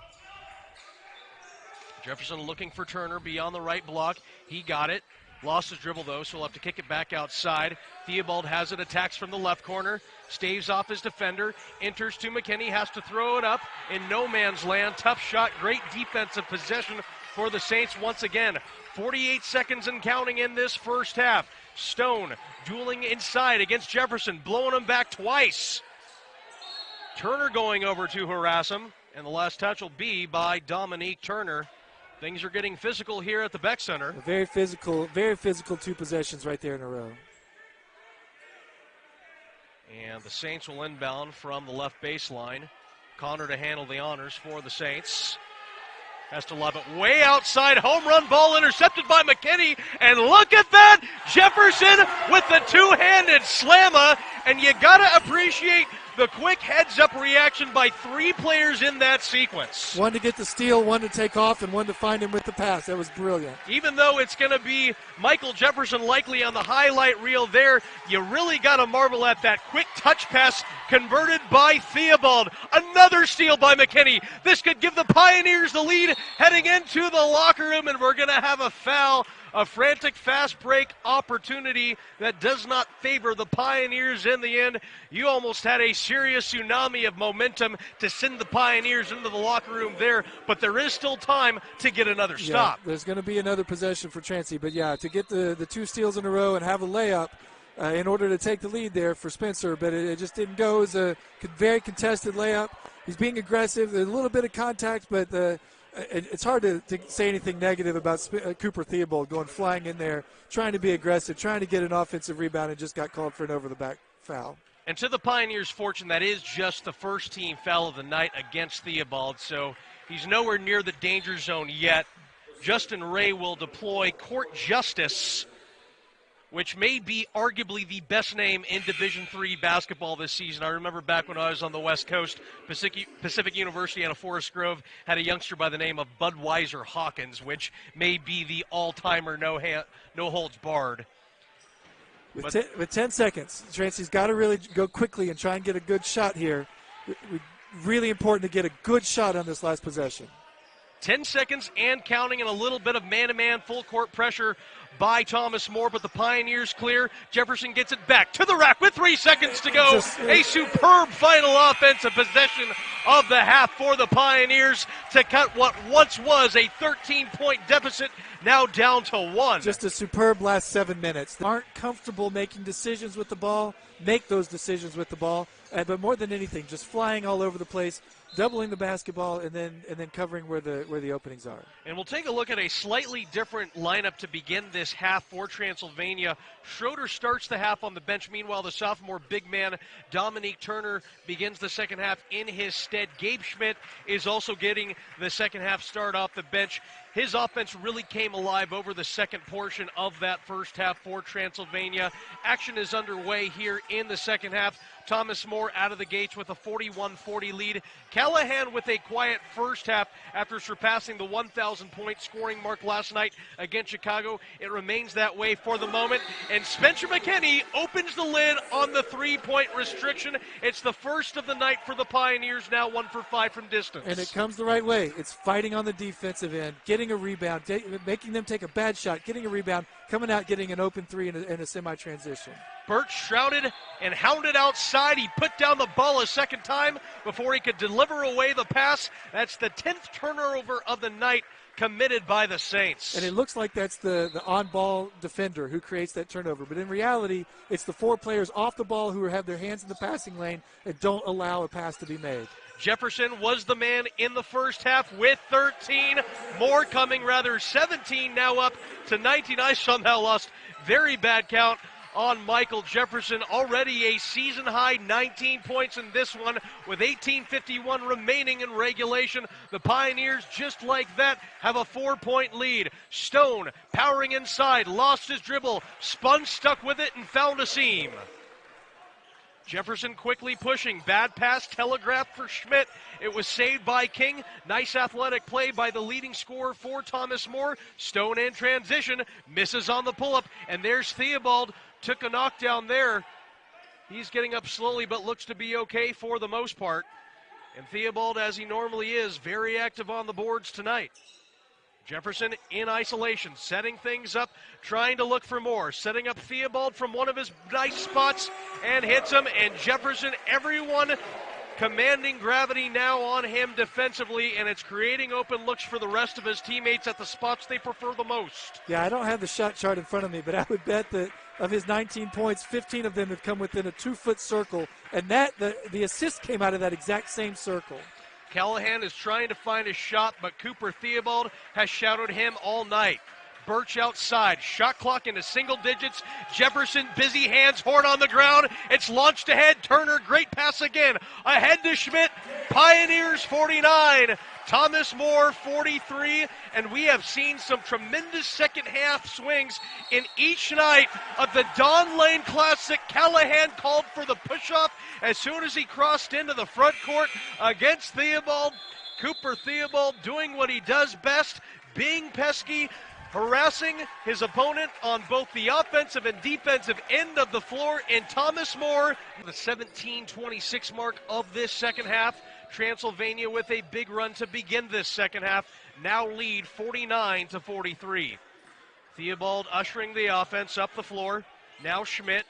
Jefferson looking for Turner beyond the right block. He got it. Lost his dribble, though, so he'll have to kick it back outside. Theobald has it, attacks from the left corner. Staves off his defender. Enters to McKinney, has to throw it up in no man's land. Tough shot, great defensive possession for the Saints once again. 48 seconds and counting in this first half. Stone dueling inside against Jefferson, blowing him back twice. Turner going over to harass him, and the last touch will be by Dominique Turner. Things are getting physical here at the Beck Center. Very physical 2 possessions right there in a row. And the Saints will inbound from the left baseline. Connor to handle the honors for the Saints. Has to lob it way outside. Home run ball intercepted by McKinney. And look at that. Jefferson with the two-handed slammer. And you got to appreciate the quick heads-up reaction by three players in that sequence. One to get the steal, one to take off, and one to find him with the pass. That was brilliant. Even though it's going to be Michael Jefferson likely on the highlight reel there, you really got to marvel at that quick touch pass converted by Theobald. Another steal by McKinney. This could give the Pioneers the lead heading into the locker room, and we're going to have a foul. A frantic fast break opportunity that does not favor the Pioneers in the end. You almost had a serious tsunami of momentum to send the Pioneers into the locker room there, but there is still time to get another stop. There's going to be another possession for Transy, but to get the two steals in a row and have a layup in order to take the lead there for Spencer, but it just didn't go. It was a very contested layup. He's being aggressive. There's a little bit of contact, but it's hard to say anything negative about Cooper Theobald going flying in there, trying to be aggressive, trying to get an offensive rebound, and just got called for an over-the-back foul. And to the Pioneers' fortune, that is just the first-team foul of the night against Theobald, so he's nowhere near the danger zone yet. Justin Ray will deploy Court Justice, which may be arguably the best name in Division III basketball this season. I remember back when I was on the West Coast, Pacific University out of Forest Grove had a youngster by the name of Budweiser Hawkins, which may be the all-timer no holds barred. With 10 seconds, Transy's got to really go quickly and try and get a good shot here. Really important to get a good shot on this last possession. 10 seconds and counting, and a little bit of man-to-man full-court pressure by Thomas More, but the Pioneers clear. Jefferson gets it back to the rack with 3 seconds to go. A superb final offensive possession of the half for the Pioneers to cut what once was a 13-point deficit, now down to 1. Just a superb last 7 minutes. They aren't comfortable making decisions with the ball, make those decisions with the ball, but more than anything, just flying all over the place, doubling the basketball, and then covering where the openings are. And we'll take a look at a slightly different lineup to begin this half for Transylvania. Schroeder starts the half on the bench. Meanwhile, the sophomore big man Dominique Turner begins the second half in his stead. Gabe Schmidt is also getting the second half start off the bench. His offense really came alive over the second portion of that first half for Transylvania. Action is underway here in the second half. Thomas More out of the gates with a 41-40 lead. Callahan with a quiet first half after surpassing the 1,000-point scoring mark last night against Chicago. It remains that way for the moment. And Spencer McKinney opens the lid on the three-point restriction. It's the first of the night for the Pioneers, now 1 for 5 from distance. And it comes the right way. It's fighting on the defensive end, getting a rebound, making them take a bad shot, getting a rebound, coming out, getting an open three in a semi-transition. Burt shrouded and hounded outside. He put down the ball a second time before he could deliver away the pass. That's the 10th turnover of the night committed by the Saints. And it looks like that's the on-ball defender who creates that turnover. But in reality, it's the 4 players off the ball who have their hands in the passing lane and don't allow a pass to be made. Jefferson was the man in the first half with 13. More coming, 17, now up to 19. I somehow lost very bad count on Michael Jefferson. Already a season-high 19 points in this one with 18:51 remaining in regulation. The Pioneers, just like that, have a 4-point lead. Stone powering inside, lost his dribble, spun, stuck with it, and found a seam. Jefferson quickly pushing. Bad pass telegraphed for Schmidt. It was saved by King. Nice athletic play by the leading scorer for Thomas More. Stone in transition. Misses on the pull-up. And there's Theobald. Took a knockdown there. He's getting up slowly but looks to be okay for the most part. And Theobald, as he normally is, very active on the boards tonight. Jefferson in isolation, setting things up, trying to look for more. Setting up Theobald from one of his nice spots and hits him. And Jefferson, everyone commanding gravity now on him defensively, and it's creating open looks for the rest of his teammates at the spots they prefer the most. Yeah, I don't have the shot chart in front of me, but I would bet that of his 19 points, 15 of them have come within a 2-foot circle, and that the assist came out of that exact same circle. Callahan is trying to find a shot, but Cooper Theobald has shadowed him all night. Birch outside. Shot clock into single digits. Jefferson, busy hands. Horn on the ground. It's launched ahead. Turner, great pass again. Ahead to Schmidt. Pioneers 49. Thomas More 43. And we have seen some tremendous second half swings in each night of the Don Lane Classic. Callahan called for the push-off as soon as he crossed into the front court against Theobald. Cooper Theobald doing what he does best, being pesky, harassing his opponent on both the offensive and defensive end of the floor. And Thomas More, the 17-26 mark of this second half. Transylvania with a big run to begin this second half. Now lead 49-43. Theobald ushering the offense up the floor. Now Schmidt.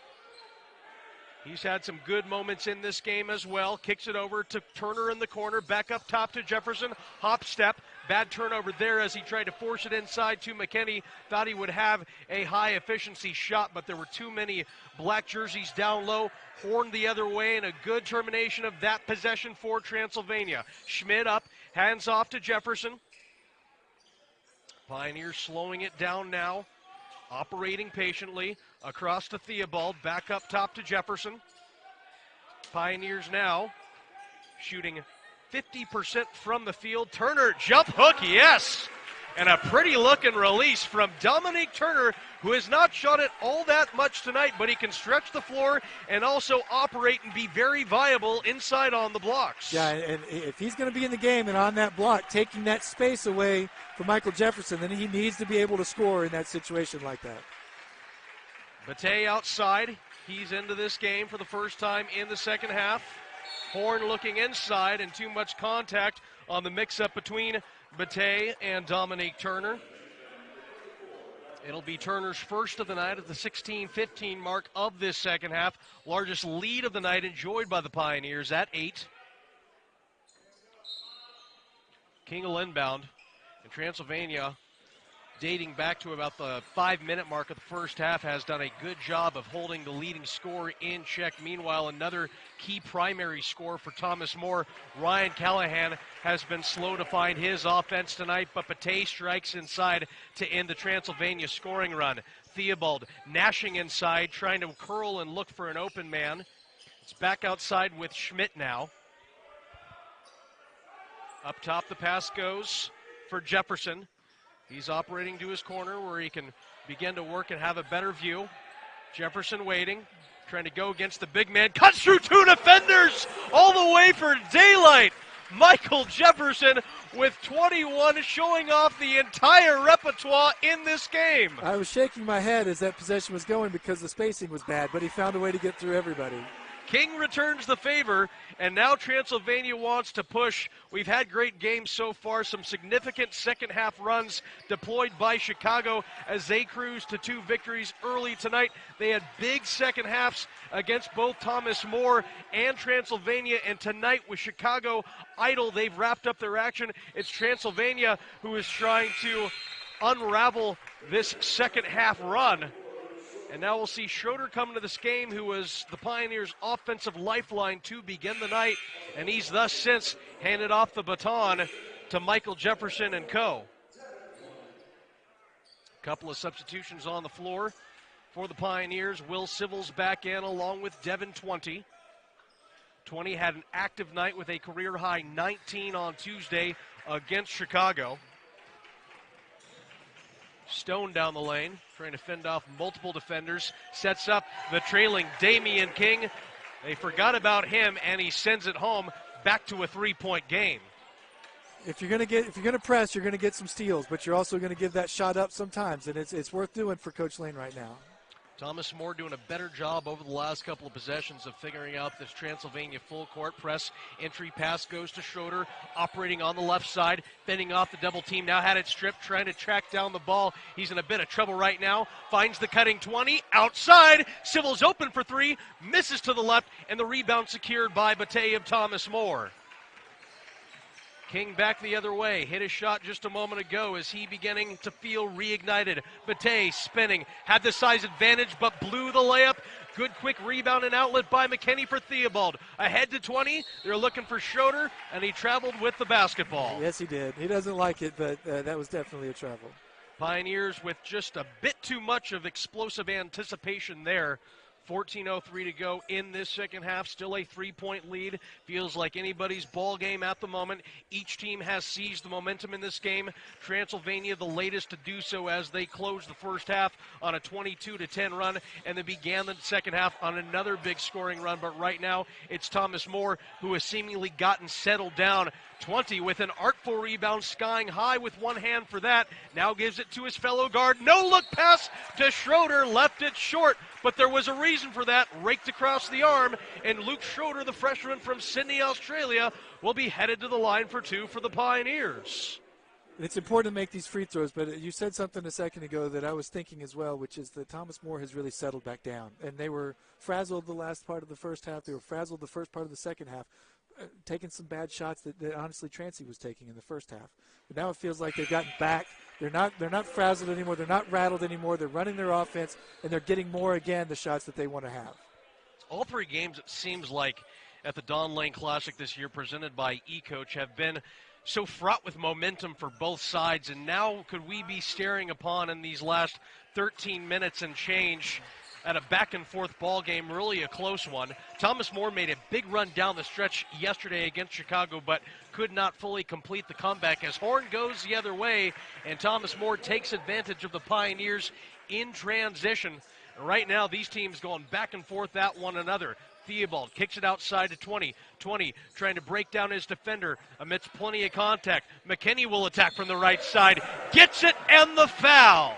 He's had some good moments in this game as well. Kicks it over to Turner in the corner. Back up top to Jefferson. Hop step. Bad turnover there as he tried to force it inside to McKinney. Thought he would have a high efficiency shot, but there were too many black jerseys down low. Horn the other way, and a good termination of that possession for Transylvania. Schmidt up. Hands off to Jefferson. Pioneers slowing it down now. Operating patiently across to Theobald, back up top to Jefferson. Pioneers now shooting 50% from the field. Turner, jump hook, yes! And a pretty looking release from Dominique Turner, who has not shot it all that much tonight, but he can stretch the floor and also operate and be very viable inside on the blocks. Yeah, and if he's going to be in the game and on that block, taking that space away from Michael Jefferson, then he needs to be able to score in that situation like that. Bate outside. He's into this game for the first time in the second half. Horn looking inside, and too much contact on the mix-up between Bate and Dominique Turner. It'll be Turner's first of the night at the 16-15 mark of this second half. Largest lead of the night enjoyed by the Pioneers at 8. King will inbound, and Transylvania, dating back to about the 5-minute mark of the first half, has done a good job of holding the leading scorer in check. Meanwhile, another key primary scorer for Thomas More, Ryan Callahan, has been slow to find his offense tonight, but Bate strikes inside to end the Transylvania scoring run. Theobald gnashing inside, trying to curl and look for an open man. It's back outside with Schmidt now. Up top, the pass goes for Jefferson. He's operating to his corner where he can begin to work and have a better view. Jefferson waiting, trying to go against the big man. Cuts through 2 defenders all the way for daylight. Michael Jefferson with 21, showing off the entire repertoire in this game. I was shaking my head as that possession was going because the spacing was bad, but he found a way to get through everybody. King returns the favor, and now Transylvania wants to push. We've had great games so far, some significant second-half runs deployed by Chicago as they cruise to 2 victories early tonight. They had big second halves against both Thomas More and Transylvania, and tonight with Chicago idle, they've wrapped up their action. It's Transylvania who is trying to unravel this second-half run. And now we'll see Schroeder come into this game, who was the Pioneers' offensive lifeline to begin the night, and he's thus since handed off the baton to Michael Jefferson and co. A couple of substitutions on the floor for the Pioneers. Will Civils back in along with Devin 20. 20 had an active night with a career-high 19 on Tuesday against Chicago. Stone down the lane, trying to fend off multiple defenders. Sets up the trailing Damion King. They forgot about him, and he sends it home back to a 3-point game. If you're going to press, you're going to get some steals, but you're also going to give that shot up sometimes, and it's worth doing for Coach Lane right now. Thomas More doing a better job over the last couple of possessions of figuring out this Transylvania full court press. Entry pass goes to Schroeder, operating on the left side, fending off the double team. Now had it stripped, trying to track down the ball. He's in a bit of trouble right now. Finds the cutting 20, outside. Civils open for 3, misses to the left, and the rebound secured by Bate of Thomas More. King back the other way, hit his shot just a moment ago. Is he beginning to feel reignited? Bate spinning, had the size advantage but blew the layup. Good quick rebound and outlet by McKinney for Theobald. Ahead to 20, they're looking for Schroeder, and he traveled with the basketball. Yes, he did. He doesn't like it, but that was definitely a travel. Pioneers with just a bit too much of explosive anticipation there. 14:03 to go in this second half. Still a 3-point lead. Feels like anybody's ball game at the moment. Each team has seized the momentum in this game. Transylvania the latest to do so as they closed the first half on a 22-10 run, and they began the second half on another big scoring run. But right now it's Thomas More who has seemingly gotten settled down. 20 with an artful rebound, skying high with one hand for that. Now gives it to his fellow guard. No look pass to Schroeder, left it short, but there was a reason for that. Raked across the arm, and Luke Schroeder, the freshman from Sydney, Australia, will be headed to the line for two for the Pioneers. It's important to make these free throws, but you said something a second ago that I was thinking as well, which is that Thomas More has really settled back down. And they were frazzled the last part of the first half. They were frazzled the first part of the second half, taking some bad shots that honestly Transy was taking in the first half. But now it feels like they've gotten back. They're not frazzled anymore. They're not rattled anymore. They're running their offense, and they're getting more, again, the shots that they want to have. All three games, it seems like, at the Don Lane Classic this year presented by eCoach have been so fraught with momentum for both sides, and now could we be staring upon in these last 13 minutes and change at a back-and-forth ball game, really a close one. Thomas More made a big run down the stretch yesterday against Chicago, but could not fully complete the comeback as Horn goes the other way, and Thomas More takes advantage of the Pioneers in transition. Right now, these teams going back and forth at one another. Theobald kicks it outside to 20. 20 trying to break down his defender amidst plenty of contact. McKinney will attack from the right side. Gets it, and the foul.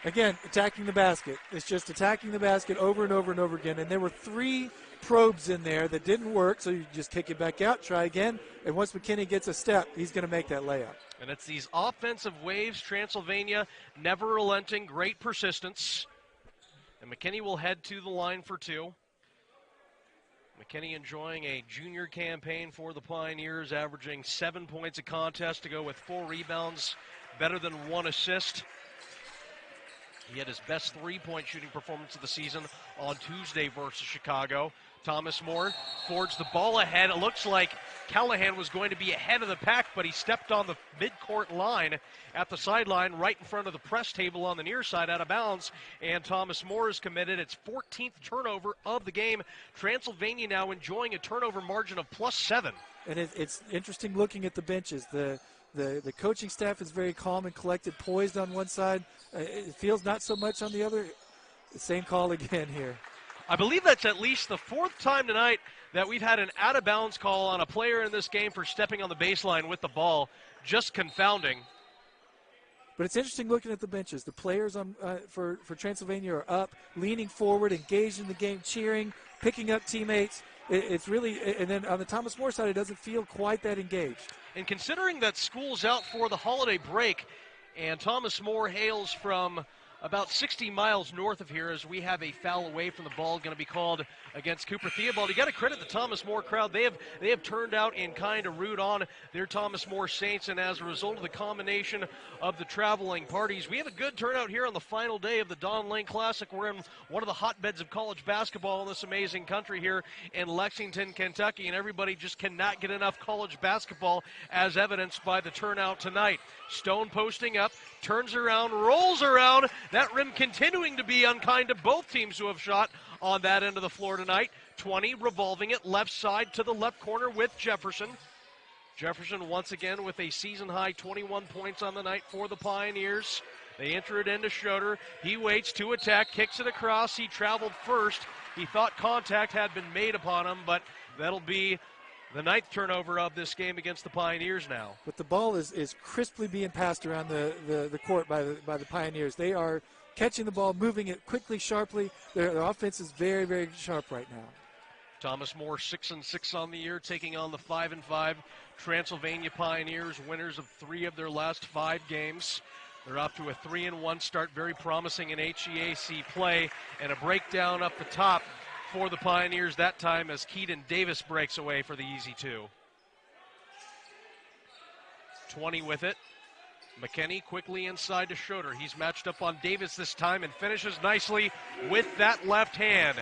Again, attacking the basket. It's just attacking the basket over and over and over again. And there were 3 probes in there that didn't work, so you just kick it back out, try again. And once McKinney gets a step, he's going to make that layup. And it's these offensive waves, Transylvania never relenting, great persistence. And McKinney will head to the line for two. McKinney enjoying a junior campaign for the Pioneers, averaging 7 points a contest to go with 4 rebounds, better than 1 assist. He had his best 3-point shooting performance of the season on Tuesday versus Chicago. Thomas More forwards the ball ahead. It looks like Callahan was going to be ahead of the pack, but he stepped on the midcourt line at the sideline right in front of the press table on the near side out of bounds, and Thomas More is committed. Its 14th turnover of the game. Transylvania now enjoying a turnover margin of +7. And it's interesting looking at the benches. The coaching staff is very calm and collected, poised on one side. It feels not so much on the other. Same call again here. I believe that's at least the 4th time tonight that we've had an out-of-bounds call on a player in this game for stepping on the baseline with the ball. Just confounding. But it's interesting looking at the benches. The players for Transylvania are up, leaning forward, engaged in the game, cheering, picking up teammates. It's really, and then on the Thomas More side, it doesn't feel quite that engaged. And considering that school's out for the holiday break, and Thomas More hails from about 60 miles north of here, as we have a foul away from the ball going to be called against Cooper Theobald. You got to credit the Thomas More crowd. They have turned out and kind of root on their Thomas More Saints, and as a result of the combination of the traveling parties, we have a good turnout here on the final day of the Don Lane Classic. We're in one of the hotbeds of college basketball in this amazing country here in Lexington, Kentucky, and everybody just cannot get enough college basketball, as evidenced by the turnout tonight. Stone posting up, turns around, rolls around. That rim continuing to be unkind to both teams who have shot on that end of the floor tonight. 20 revolving it left side to the left corner with Jefferson. Jefferson once again with a season-high 21 points on the night for the Pioneers. They enter it into Schroeder. He waits to attack, kicks it across. He traveled first. He thought contact had been made upon him, but that'll be the 9th turnover of this game against the Pioneers now. But the ball is crisply being passed around the court by the Pioneers. They are catching the ball, moving it quickly, sharply. Their offense is very, very sharp right now. Thomas More 6-6 on the year, taking on the 5-5 Transylvania Pioneers, winners of 3 of their last 5 games. They're off to a 3-1 start, very promising in HEAC play, and a breakdown up the top for the Pioneers that time as Keaton Davis breaks away for the easy 2. 20 with it. McKinney quickly inside to Schroeder. He's matched up on Davis this time and finishes nicely with that left hand.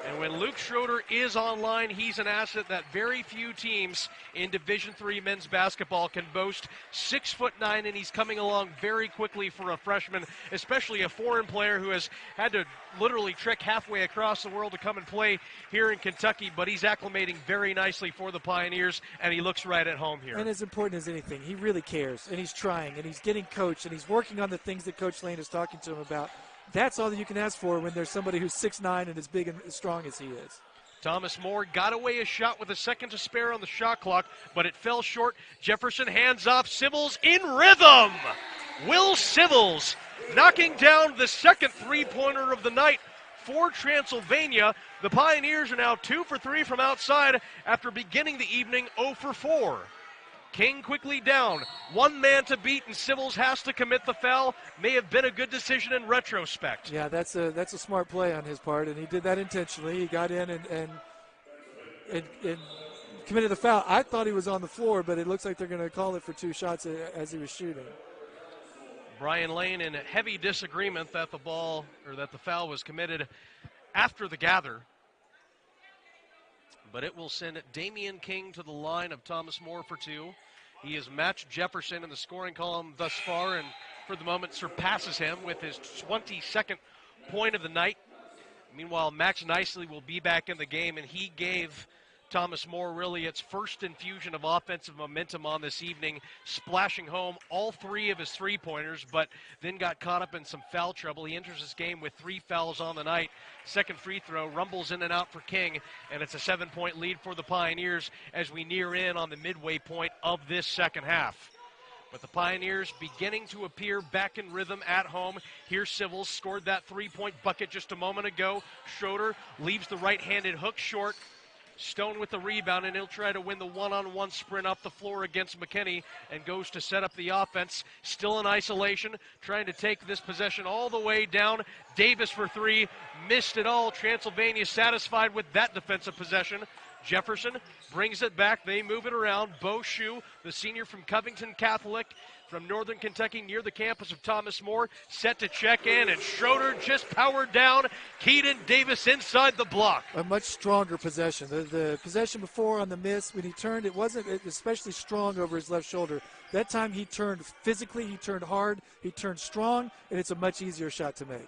And when Luke Schroeder is online, he's an asset that very few teams in Division III men's basketball can boast. 6'9", and he's coming along very quickly for a freshman, especially a foreign player who has had to literally trek halfway across the world to come and play here in Kentucky. But he's acclimating very nicely for the Pioneers, and he looks right at home here. And as important as anything, he really cares, and he's trying, and he's getting coached, and he's working on the things that Coach Lane is talking to him about. That's all that you can ask for when there's somebody who's 6'9" and as big and as strong as he is. Thomas More got away a shot with a second to spare on the shot clock, but it fell short. Jefferson hands off. Civils in rhythm. Will Civils knocking down the second three-pointer of the night for Transylvania. The Pioneers are now 2 for 3 from outside after beginning the evening 0 for 4. King quickly down. One man to beat, and Civils has to commit the foul. May have been a good decision in retrospect. Yeah, that's a smart play on his part, and he did that intentionally. He got in and committed the foul. I thought he was on the floor, but it looks like they're going to call it for 2 shots as he was shooting. Brian Lane in heavy disagreement that the foul was committed after the gather. But it will send Damion King to the line of Thomas More for 2. He has matched Jefferson in the scoring column thus far, and for the moment surpasses him with his 22nd point of the night. Meanwhile, Max Nicely will be back in the game, and he gave Thomas More really its first infusion of offensive momentum on this evening, splashing home all 3 of his three-pointers, but then got caught up in some foul trouble. He enters this game with 3 fouls on the night. Second free throw rumbles in and out for King, and it's a 7-point lead for the Pioneers as we near in on the midway point of this second half. But the Pioneers beginning to appear back in rhythm at home. Here's Civils, scored that 3-point bucket just a moment ago. Schroeder leaves the right-handed hook short. Stone with the rebound, and he'll try to win the one-on-one sprint up the floor against McKinney and goes to set up the offense. Still in isolation, trying to take this possession all the way down. Davis for 3, missed it all. Transylvania satisfied with that defensive possession. Jefferson brings it back. They move it around. Bo Shue, the senior from Covington Catholic, from Northern Kentucky near the campus of Thomas More, set to check in, and Schroeder just powered down. Keaton Davis inside the block. A much stronger possession. The possession before on the miss, when he turned, it wasn't especially strong over his left shoulder. That time he turned physically, he turned hard, he turned strong, and it's a much easier shot to make.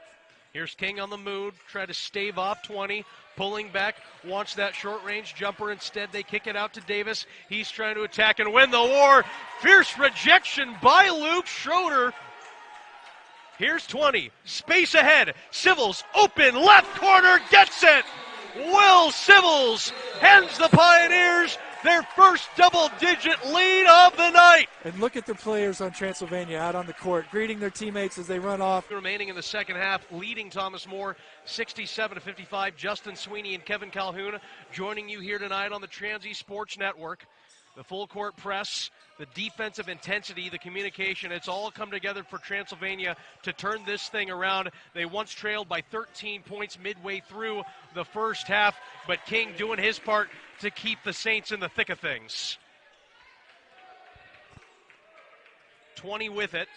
Here's King on the move, try to stave off 20, pulling back, wants that short-range jumper. Instead, they kick it out to Davis. He's trying to attack and win the war. Fierce rejection by Luke Schroeder. Here's 20, space ahead. Civils, open, left corner, gets it. Will Civils hands the Pioneers their first double-digit lead of the night. And look at the players on Transylvania out on the court, greeting their teammates as they run off. Remaining in the second half, leading Thomas More 67-55. Justin Sweeney and Kevin Calhoun joining you here tonight on the Transy Sports Network. The full court press, the defensive intensity, the communication, it's all come together for Transylvania to turn this thing around. They once trailed by 13 points midway through the first half, but King doing his part to keep the Saints in the thick of things. 20 with it.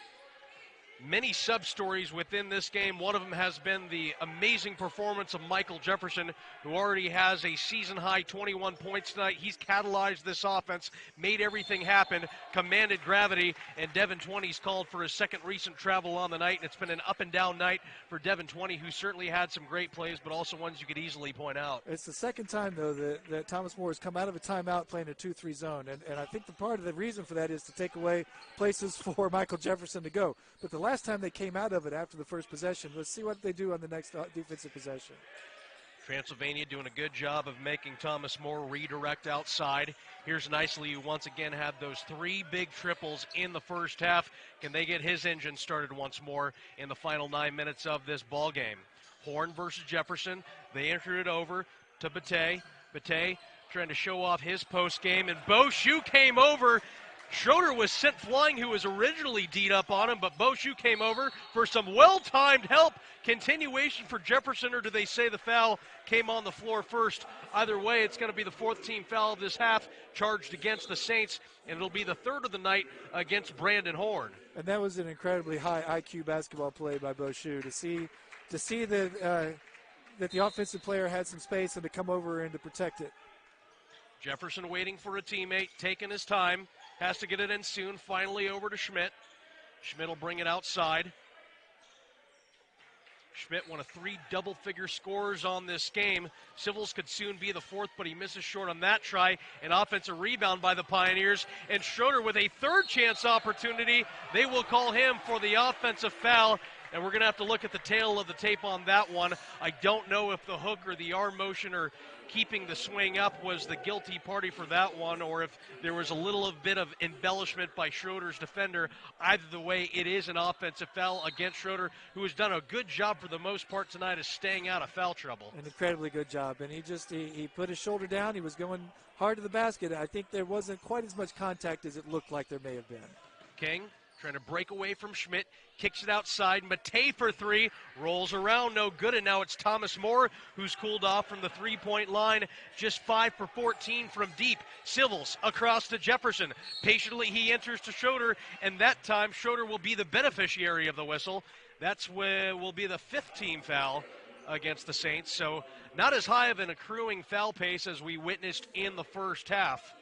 Many sub-stories within this game. One of them has been the amazing performance of Michael Jefferson, who already has a season-high 21 points tonight. He's catalyzed this offense, made everything happen, commanded gravity, and Devin 20's called for his second recent travel on the night. And it's been an up-and-down night for Devin 20, who certainly had some great plays, but also ones you could easily point out. It's the second time, though, that Thomas More has come out of a timeout playing a 2-3 zone. And I think the part of the reason for that is to take away places for Michael Jefferson to go. But the last time they came out of it after the first possession, let's see what they do on the next defensive possession. Transylvania doing a good job of making Thomas More redirect outside. Here's Nicely, who once again had those 3 big triples in the first half. Can they get his engine started once more in the final 9 minutes of this ball game? Horn versus Jefferson. They entered it over to Bate. Bate trying to show off his post game, and Bo Shue came over. Schroeder was sent flying, who was originally D'd up on him, but Bo Shue came over for some well-timed help. Continuation for Jefferson, or do they say the foul came on the floor first? Either way, it's going to be the 4th team foul of this half charged against the Saints, and it'll be the 3rd of the night against Brandon Horn. And that was an incredibly high IQ basketball play by Bo Shue. To see the that the offensive player had some space and to come over and to protect it. Jefferson waiting for a teammate, taking his time, has to get it in soon, finally over to Schmidt. Schmidt will bring it outside. Schmidt, one of 3 double-figure scorers on this game. Civils could soon be the 4th, but he misses short on that try. An offensive rebound by the Pioneers. And Schroeder with a 3rd chance opportunity. They will call him for the offensive foul. And we're going to have to look at the tail of the tape on that one. I don't know if the hook or the arm motion or keeping the swing up was the guilty party for that one, or if there was a little bit of embellishment by Schroeder's defender. Either the way, it is an offensive foul against Schroeder, who has done a good job for the most part tonight of staying out of foul trouble. An incredibly good job. And he put his shoulder down. He was going hard to the basket. I think there wasn't quite as much contact as it looked like there may have been. King trying to break away from Schmidt, kicks it outside. Matei for 3, rolls around, no good, and now it's Thomas Moore who's cooled off from the 3-point line, just 5 for 14 from deep. Civils across to Jefferson. Patiently he enters to Schroeder, and that time Schroeder will be the beneficiary of the whistle. That's will be the 5th team foul against the Saints, so not as high of an accruing foul pace as we witnessed in the first half.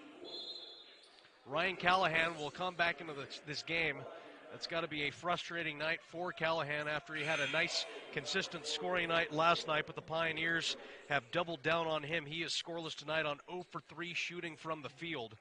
Ryan Callahan will come back into this game. That's got to be a frustrating night for Callahan after he had a nice, consistent scoring night last night, but the Pioneers have doubled down on him. He is scoreless tonight on 0 for 3 shooting from the field.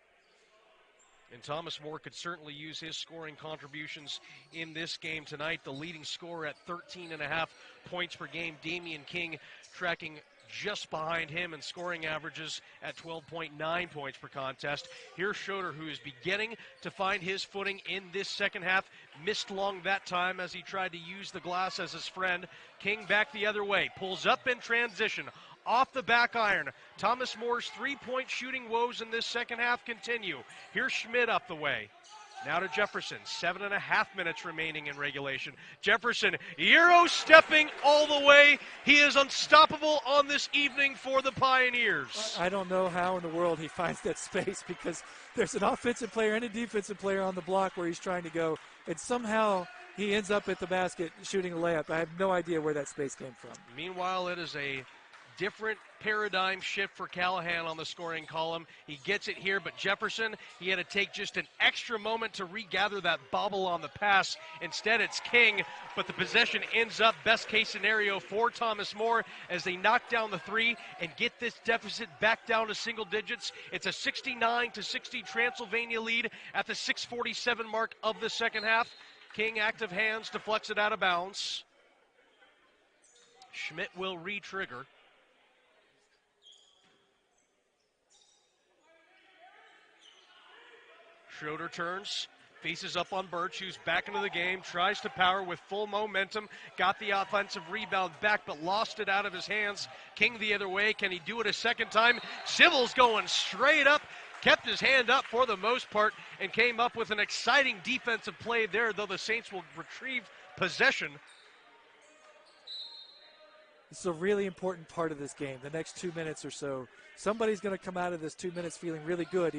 And Thomas Moore could certainly use his scoring contributions in this game tonight. The leading scorer at 13.5 points per game. Damion King tracking just behind him in scoring averages at 12.9 points per contest. Here's Schroeder, who is beginning to find his footing in this second half. Missed long that time as he tried to use the glass as his friend. King back the other way, pulls up in transition, off the back iron. Thomas Moore's 3-point shooting woes in this second half continue. Here's Schmidt up the way. Now to Jefferson, 7.5 minutes remaining in regulation. Jefferson, Euro stepping all the way. He is unstoppable on this evening for the Pioneers. I don't know how in the world he finds that space, because there's an offensive player and a defensive player on the block where he's trying to go, and somehow he ends up at the basket shooting a layup. I have no idea where that space came from. Meanwhile, it is a different paradigm shift for Callahan on the scoring column. He gets it here, but Jefferson, he had to take just an extra moment to regather that bobble on the pass. Instead, it's King, but the possession ends up best case scenario for Thomas Moore as they knock down the 3 and get this deficit back down to single digits. It's a 69-60 Transylvania lead at the 6:47 mark of the second half. King active hands deflects it out of bounds. Schmidt will re-trigger. Schroeder turns, faces up on Birch, who's back into the game, tries to power with full momentum, got the offensive rebound back, but lost it out of his hands. King the other way, can he do it a second time? Civils going straight up, kept his hand up for the most part, and came up with an exciting defensive play there, though the Saints will retrieve possession. This is a really important part of this game, the next 2 minutes or so. Somebody's going to come out of this 2 minutes feeling really good.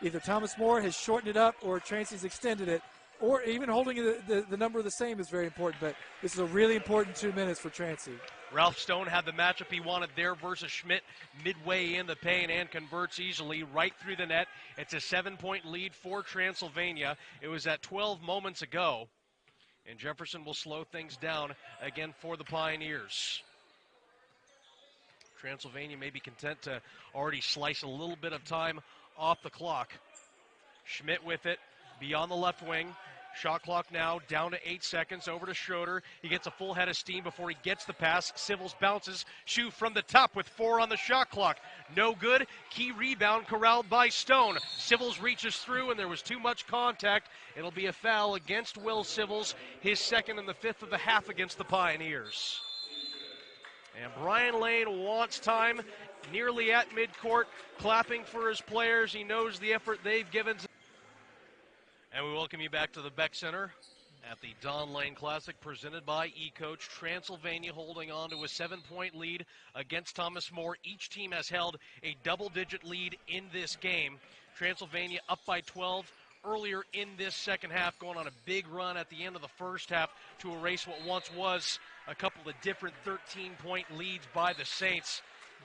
Either Thomas Moore has shortened it up or Transy's extended it, or even holding the number the same is very important. But this is a really important 2 minutes for Transy. Ralph Stone had the matchup he wanted there versus Schmidt midway in the paint and converts easily right through the net. It's a 7-point lead for Transylvania. It was at 12 moments ago. And Jefferson will slow things down again for the Pioneers. Transylvania may be content to already slice a little bit of time off the clock. Schmidt with it, beyond the left wing. Shot clock now down to 8 seconds. Over to Schroeder. He gets a full head of steam before he gets the pass. Civils bounces. Shoot from the top with 4 on the shot clock. No good. Key rebound corralled by Stone. Civils reaches through, and there was too much contact. It'll be a foul against Will Civils, his second and the 5th of the half against the Pioneers. And Brian Lane wants time, nearly at midcourt, clapping for his players. He knows the effort they've given. And we welcome you back to the Beck Center at the Don Lane Classic, presented by E-Coach. Transylvania holding on to a 7-point lead against Thomas More. Each team has held a double-digit lead in this game. Transylvania up by 12 earlier in this second half, going on a big run at the end of the first half to erase what once was a couple of different 13-point leads by the Saints.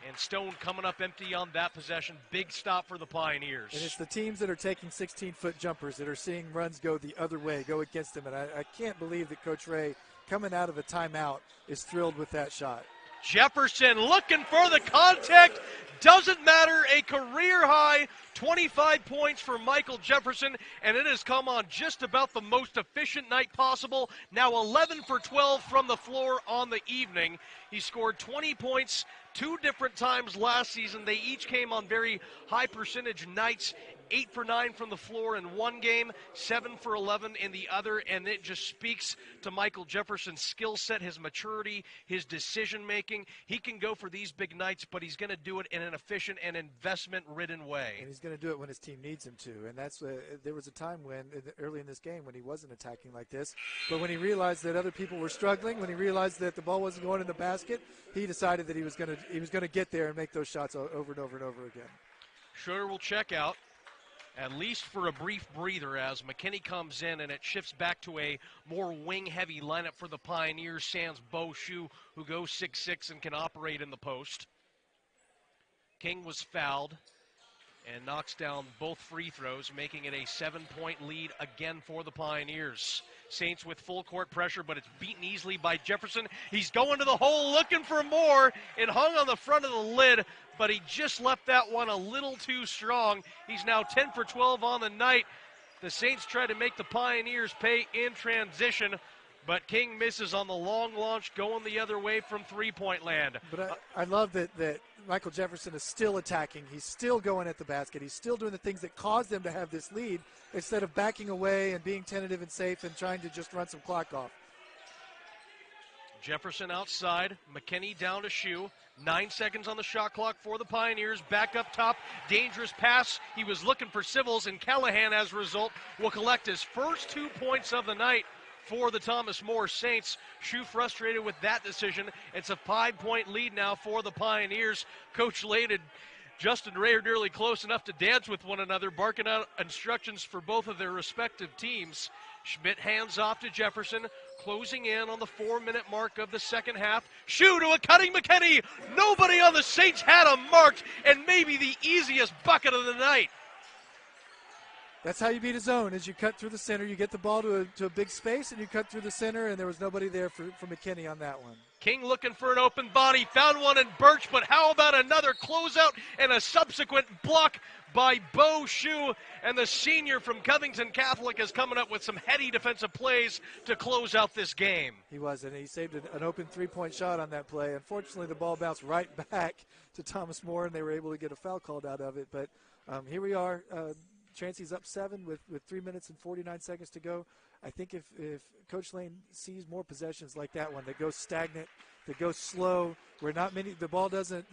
And Stone coming up empty on that possession. Big stop for the Pioneers. And it's the teams that are taking 16-foot jumpers that are seeing runs go the other way, go against them. And I can't believe that Coach Ray, coming out of the timeout, is thrilled with that shot. Jefferson looking for the contact. Doesn't matter. A career-high 25 points for Michael Jefferson, and it has come on just about the most efficient night possible. Now 11 for 12 from the floor on the evening. He scored 20 points 2 different times last season. They each came on very high percentage nights. 8 for 9 from the floor in one game, 7 for 11 in the other, and it just speaks to Michael Jefferson's skill set, his maturity, his decision-making. He can go for these big nights, but he's going to do it in an efficient and investment-ridden way. And he's going to do it when his team needs him to, and that's there was a time when, early in this game, when he wasn't attacking like this, but when he realized that other people were struggling, when he realized that the ball wasn't going in the basket, he decided that he was going to get there and make those shots over and over and over again. Schroeder will check out, at least for a brief breather, as McKinney comes in, and it shifts back to a more wing-heavy lineup for the Pioneers, sans Bo Shu, who goes 6'6" and can operate in the post. King was fouled and knocks down both free throws, making it a 7-point lead again for the Pioneers. Saints with full court pressure, but it's beaten easily by Jefferson. He's going to the hole looking for more. It hung on the front of the lid, but he just left that one a little too strong. He's now 10 for 12 on the night. The Saints try to make the Pioneers pay in transition, but King misses on the long launch going the other way from three-point land. But I love that Michael Jefferson is still attacking. He's still going at the basket. He's still doing the things that caused them to have this lead instead of backing away and being tentative and safe and trying to just run some clock off. Jefferson outside. McKinney down to Shu. 9 seconds on the shot clock for the Pioneers. Back up top. Dangerous pass. He was looking for Civils, and Callahan, as a result, will collect his first 2 points of the night for the Thomas More Saints. Shu frustrated with that decision. It's a 5-point lead now for the Pioneers. Coach Lane and Justin Ray are nearly close enough to dance with one another, barking out instructions for both of their respective teams. Schmidt hands off to Jefferson, closing in on the 4-minute mark of the second half. Shu to a cutting McKinney. Nobody on the Saints had him marked, and maybe the easiest bucket of the night. That's how you beat a zone, is you cut through the center, you get the ball to a big space, and you cut through the center, and there was nobody there for McKinney on that one. King looking for an open body, found one in Birch, but how about another closeout and a subsequent block by Bo Shu, and the senior from Covington Catholic is coming up with some heady defensive plays to close out this game. He was, and he saved an open three-point shot on that play. Unfortunately, the ball bounced right back to Thomas More, and they were able to get a foul called out of it, but here we are. Transy's up 7 with 3 minutes and 49 seconds to go. I think if Coach Lane sees more possessions like that one that go stagnant, that go slow, where the ball doesn't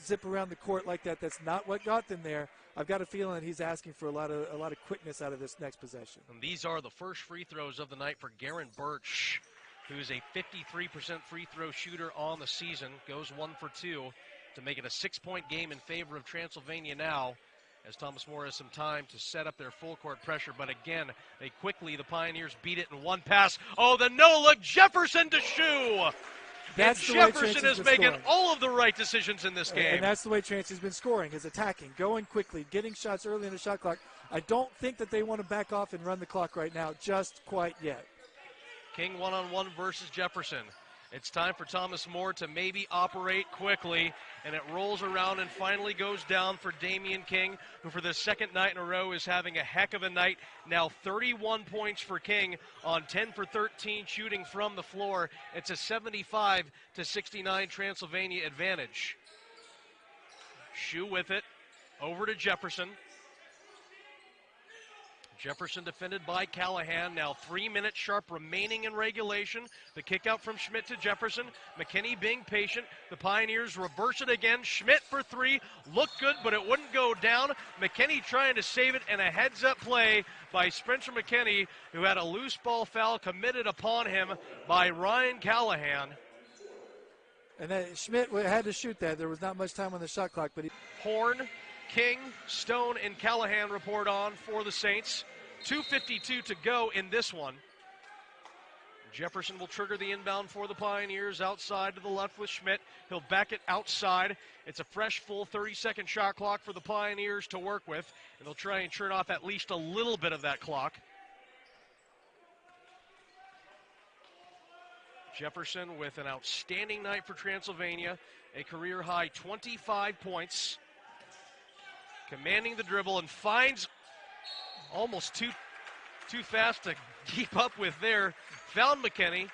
zip around the court like that, that's not what got them there. I've got a feeling that he's asking for a lot of quickness out of this next possession. And these are the first free throws of the night for Garen Birch, who's a 53% free throw shooter on the season. Goes 1 for 2 to make it a 6-point game in favor of Transylvania now, as Thomas More has some time to set up their full court pressure. But again, the Pioneers beat it in one pass. Oh, the no-look, Jefferson to Shu. That's and Jefferson is making all of the right decisions in this game. And that's the way Transy's been scoring, is attacking, going quickly, getting shots early in the shot clock. I don't think that they want to back off and run the clock right now, just quite yet. King one-on-one versus Jefferson. It's time for Thomas More to maybe operate quickly, and it rolls around and finally goes down for Damion King, who for the second night in a row is having a heck of a night. Now 31 points for King on 10 for 13 shooting from the floor. It's a 75-69 Transylvania advantage. Shu with it, over to Jefferson. Jefferson defended by Callahan. Now 3 minutes sharp remaining in regulation. The kick out from Schmidt to Jefferson. McKinney being patient. The Pioneers reverse it again. Schmidt for 3. Looked good, but it wouldn't go down. McKinney trying to save it, and a heads-up play by Spencer McKinney, who had a loose ball foul committed upon him by Ryan Callahan. And Schmidt had to shoot that. There was not much time on the shot clock, but Horn, King, Stone, and Callahan report on for the Saints. 2:52 to go in this one. Jefferson will trigger the inbound for the Pioneers outside to the left with Schmidt. He'll back it outside. It's a fresh, full 30-second shot clock for the Pioneers to work with, and they'll try and turn off at least a little bit of that clock. Jefferson with an outstanding night for Transylvania, a career-high 25 points, commanding the dribble and finds almost too fast to keep up with there. Found McKinney.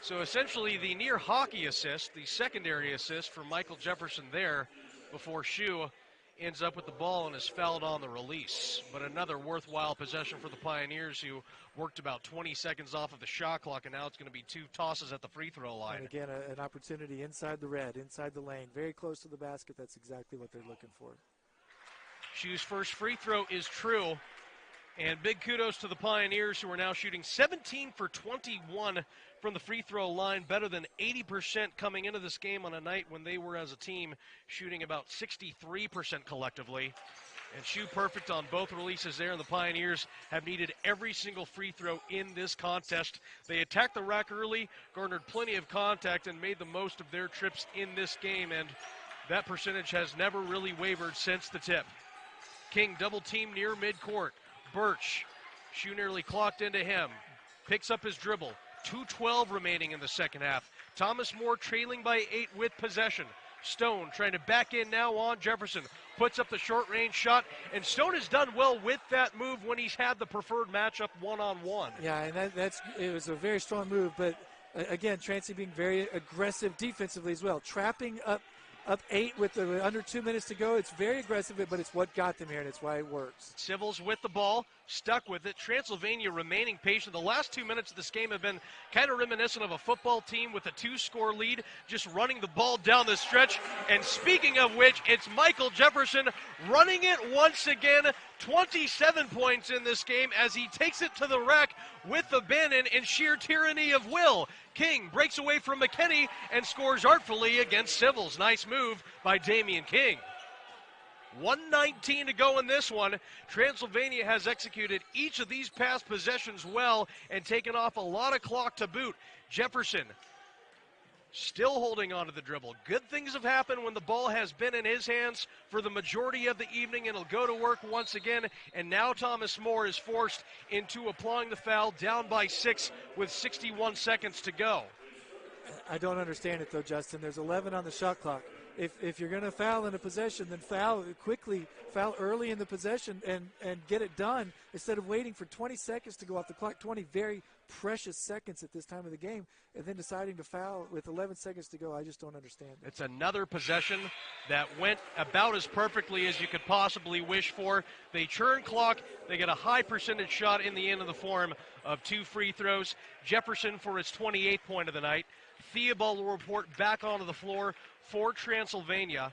So essentially the near hockey assist, the secondary assist for Michael Jefferson there before Shue ends up with the ball and is fouled on the release. But another worthwhile possession for the Pioneers, who worked about 20 seconds off of the shot clock, and now it's going to be 2 tosses at the free throw line. And again, an opportunity inside the red, inside the lane, very close to the basket. That's exactly what they're looking for. Shue's first free throw is true. And big kudos to the Pioneers, who are now shooting 17 for 21 from the free throw line, better than 80% coming into this game on a night when they were, as a team, shooting about 63% collectively. And Shue perfect on both releases there, and the Pioneers have needed every single free throw in this contest. They attacked the rack early, garnered plenty of contact, and made the most of their trips in this game, and that percentage has never really wavered since the tip. King double team near midcourt. Birch, Shue nearly clocked into him, picks up his dribble. 2:12 remaining in the second half. Thomas More trailing by 8 with possession. Stone trying to back in now on Jefferson. Puts up the short-range shot, and Stone has done well with that move when he's had the preferred matchup one-on-one. Yeah, and it was a very strong move, but again, Transy being very aggressive defensively as well. Trapping up 8 with under 2 minutes to go. It's very aggressive, but it's what got them here, and it's why it works. Civils with the ball, stuck with it. Transylvania remaining patient. The last 2 minutes of this game have been kind of reminiscent of a football team with a 2-score lead, just running the ball down the stretch. And speaking of which, it's Michael Jefferson running it once again. 27 points in this game as he takes it to the rack with the Bannon in sheer tyranny of will. King breaks away from McKinney and scores artfully against Civils. Nice move by Damion King. 1:19 to go in this one. Transylvania has executed each of these past possessions well and taken off a lot of clock to boot. Jefferson still holding on to the dribble. Good things have happened when the ball has been in his hands for the majority of the evening, and he'll go to work once again. And now Thomas More is forced into applying the foul, down by 6 with 61 seconds to go. I don't understand it, though, Justin. There's 11 on the shot clock. If you're going to foul in a possession, then foul quickly, foul early in the possession and get it done instead of waiting for 20 seconds to go off the clock, 20 very precious seconds at this time of the game, and then deciding to foul with 11 seconds to go. I just don't understand it. It's another possession that went about as perfectly as you could possibly wish for. They churn clock. They get a high percentage shot in the end of the form of 2 free throws. Jefferson for his 28th point of the night. Theobald will report back onto the floor for Transylvania.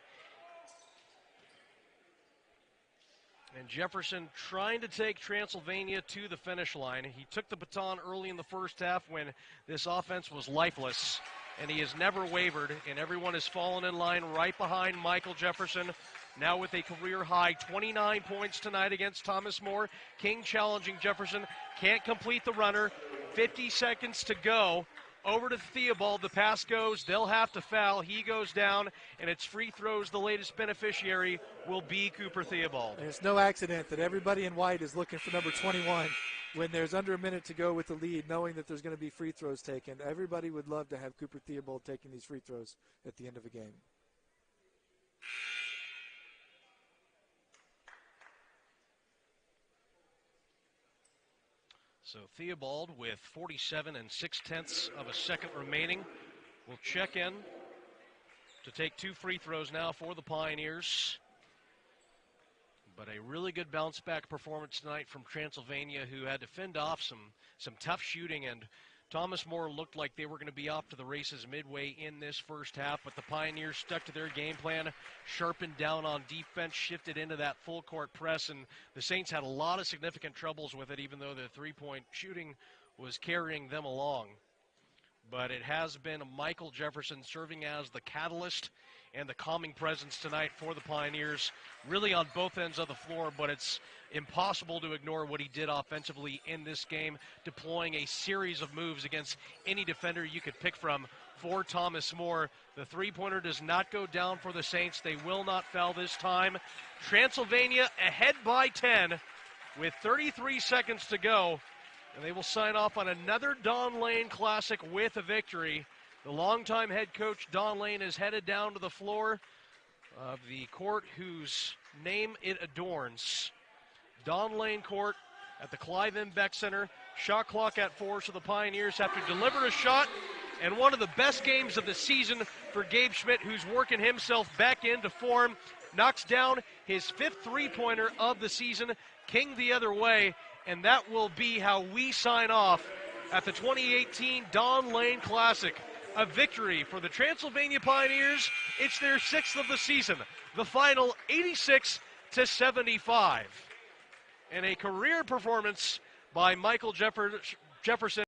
And Jefferson trying to take Transylvania to the finish line. He took the baton early in the first half when this offense was lifeless, and he has never wavered, and everyone has fallen in line right behind Michael Jefferson. Now with a career-high 29 points tonight against Thomas More. King challenging Jefferson, can't complete the runner. 50 seconds to go. Over to Theobald, the pass goes, they'll have to foul, he goes down, and it's free throws. The latest beneficiary will be Cooper Theobald. And it's no accident that everybody in white is looking for number 21 when there's under a minute to go with the lead, knowing that there's going to be free throws taken. Everybody would love to have Cooper Theobald taking these free throws at the end of a game. So Theobald with 47 6/10 of a second remaining will check in to take 2 free throws now for the Pioneers. But a really good bounce-back performance tonight from Transylvania, who had to fend off some tough shooting, and Thomas More looked like they were going to be off to the races midway in this first half, but the Pioneers stuck to their game plan, sharpened down on defense, shifted into that full-court press, and the Saints had a lot of significant troubles with it, even though the three-point shooting was carrying them along. but it has been Michael Jefferson serving as the catalyst and the calming presence tonight for the Pioneers, really on both ends of the floor, but it's impossible to ignore what he did offensively in this game, deploying a series of moves against any defender you could pick from for Thomas More. The three-pointer does not go down for the Saints. They will not foul this time. Transylvania ahead by 10 with 33 seconds to go, and they will sign off on another Don Lane Classic with a victory. The longtime head coach, Don Lane, is headed down to the floor of the court whose name it adorns. Don Lane Court at the Clive M. Beck Center. Shot clock at 4, so the Pioneers have to deliver a shot, and one of the best games of the season for Gabe Schmidt, who's working himself back into form. Knocks down his 5th three-pointer of the season, king the other way, and that will be how we sign off at the 2018 Don Lane Classic. A victory for the Transylvania Pioneers. It's their 6th of the season. The final 86-75. And a career performance by Michael Jefferson.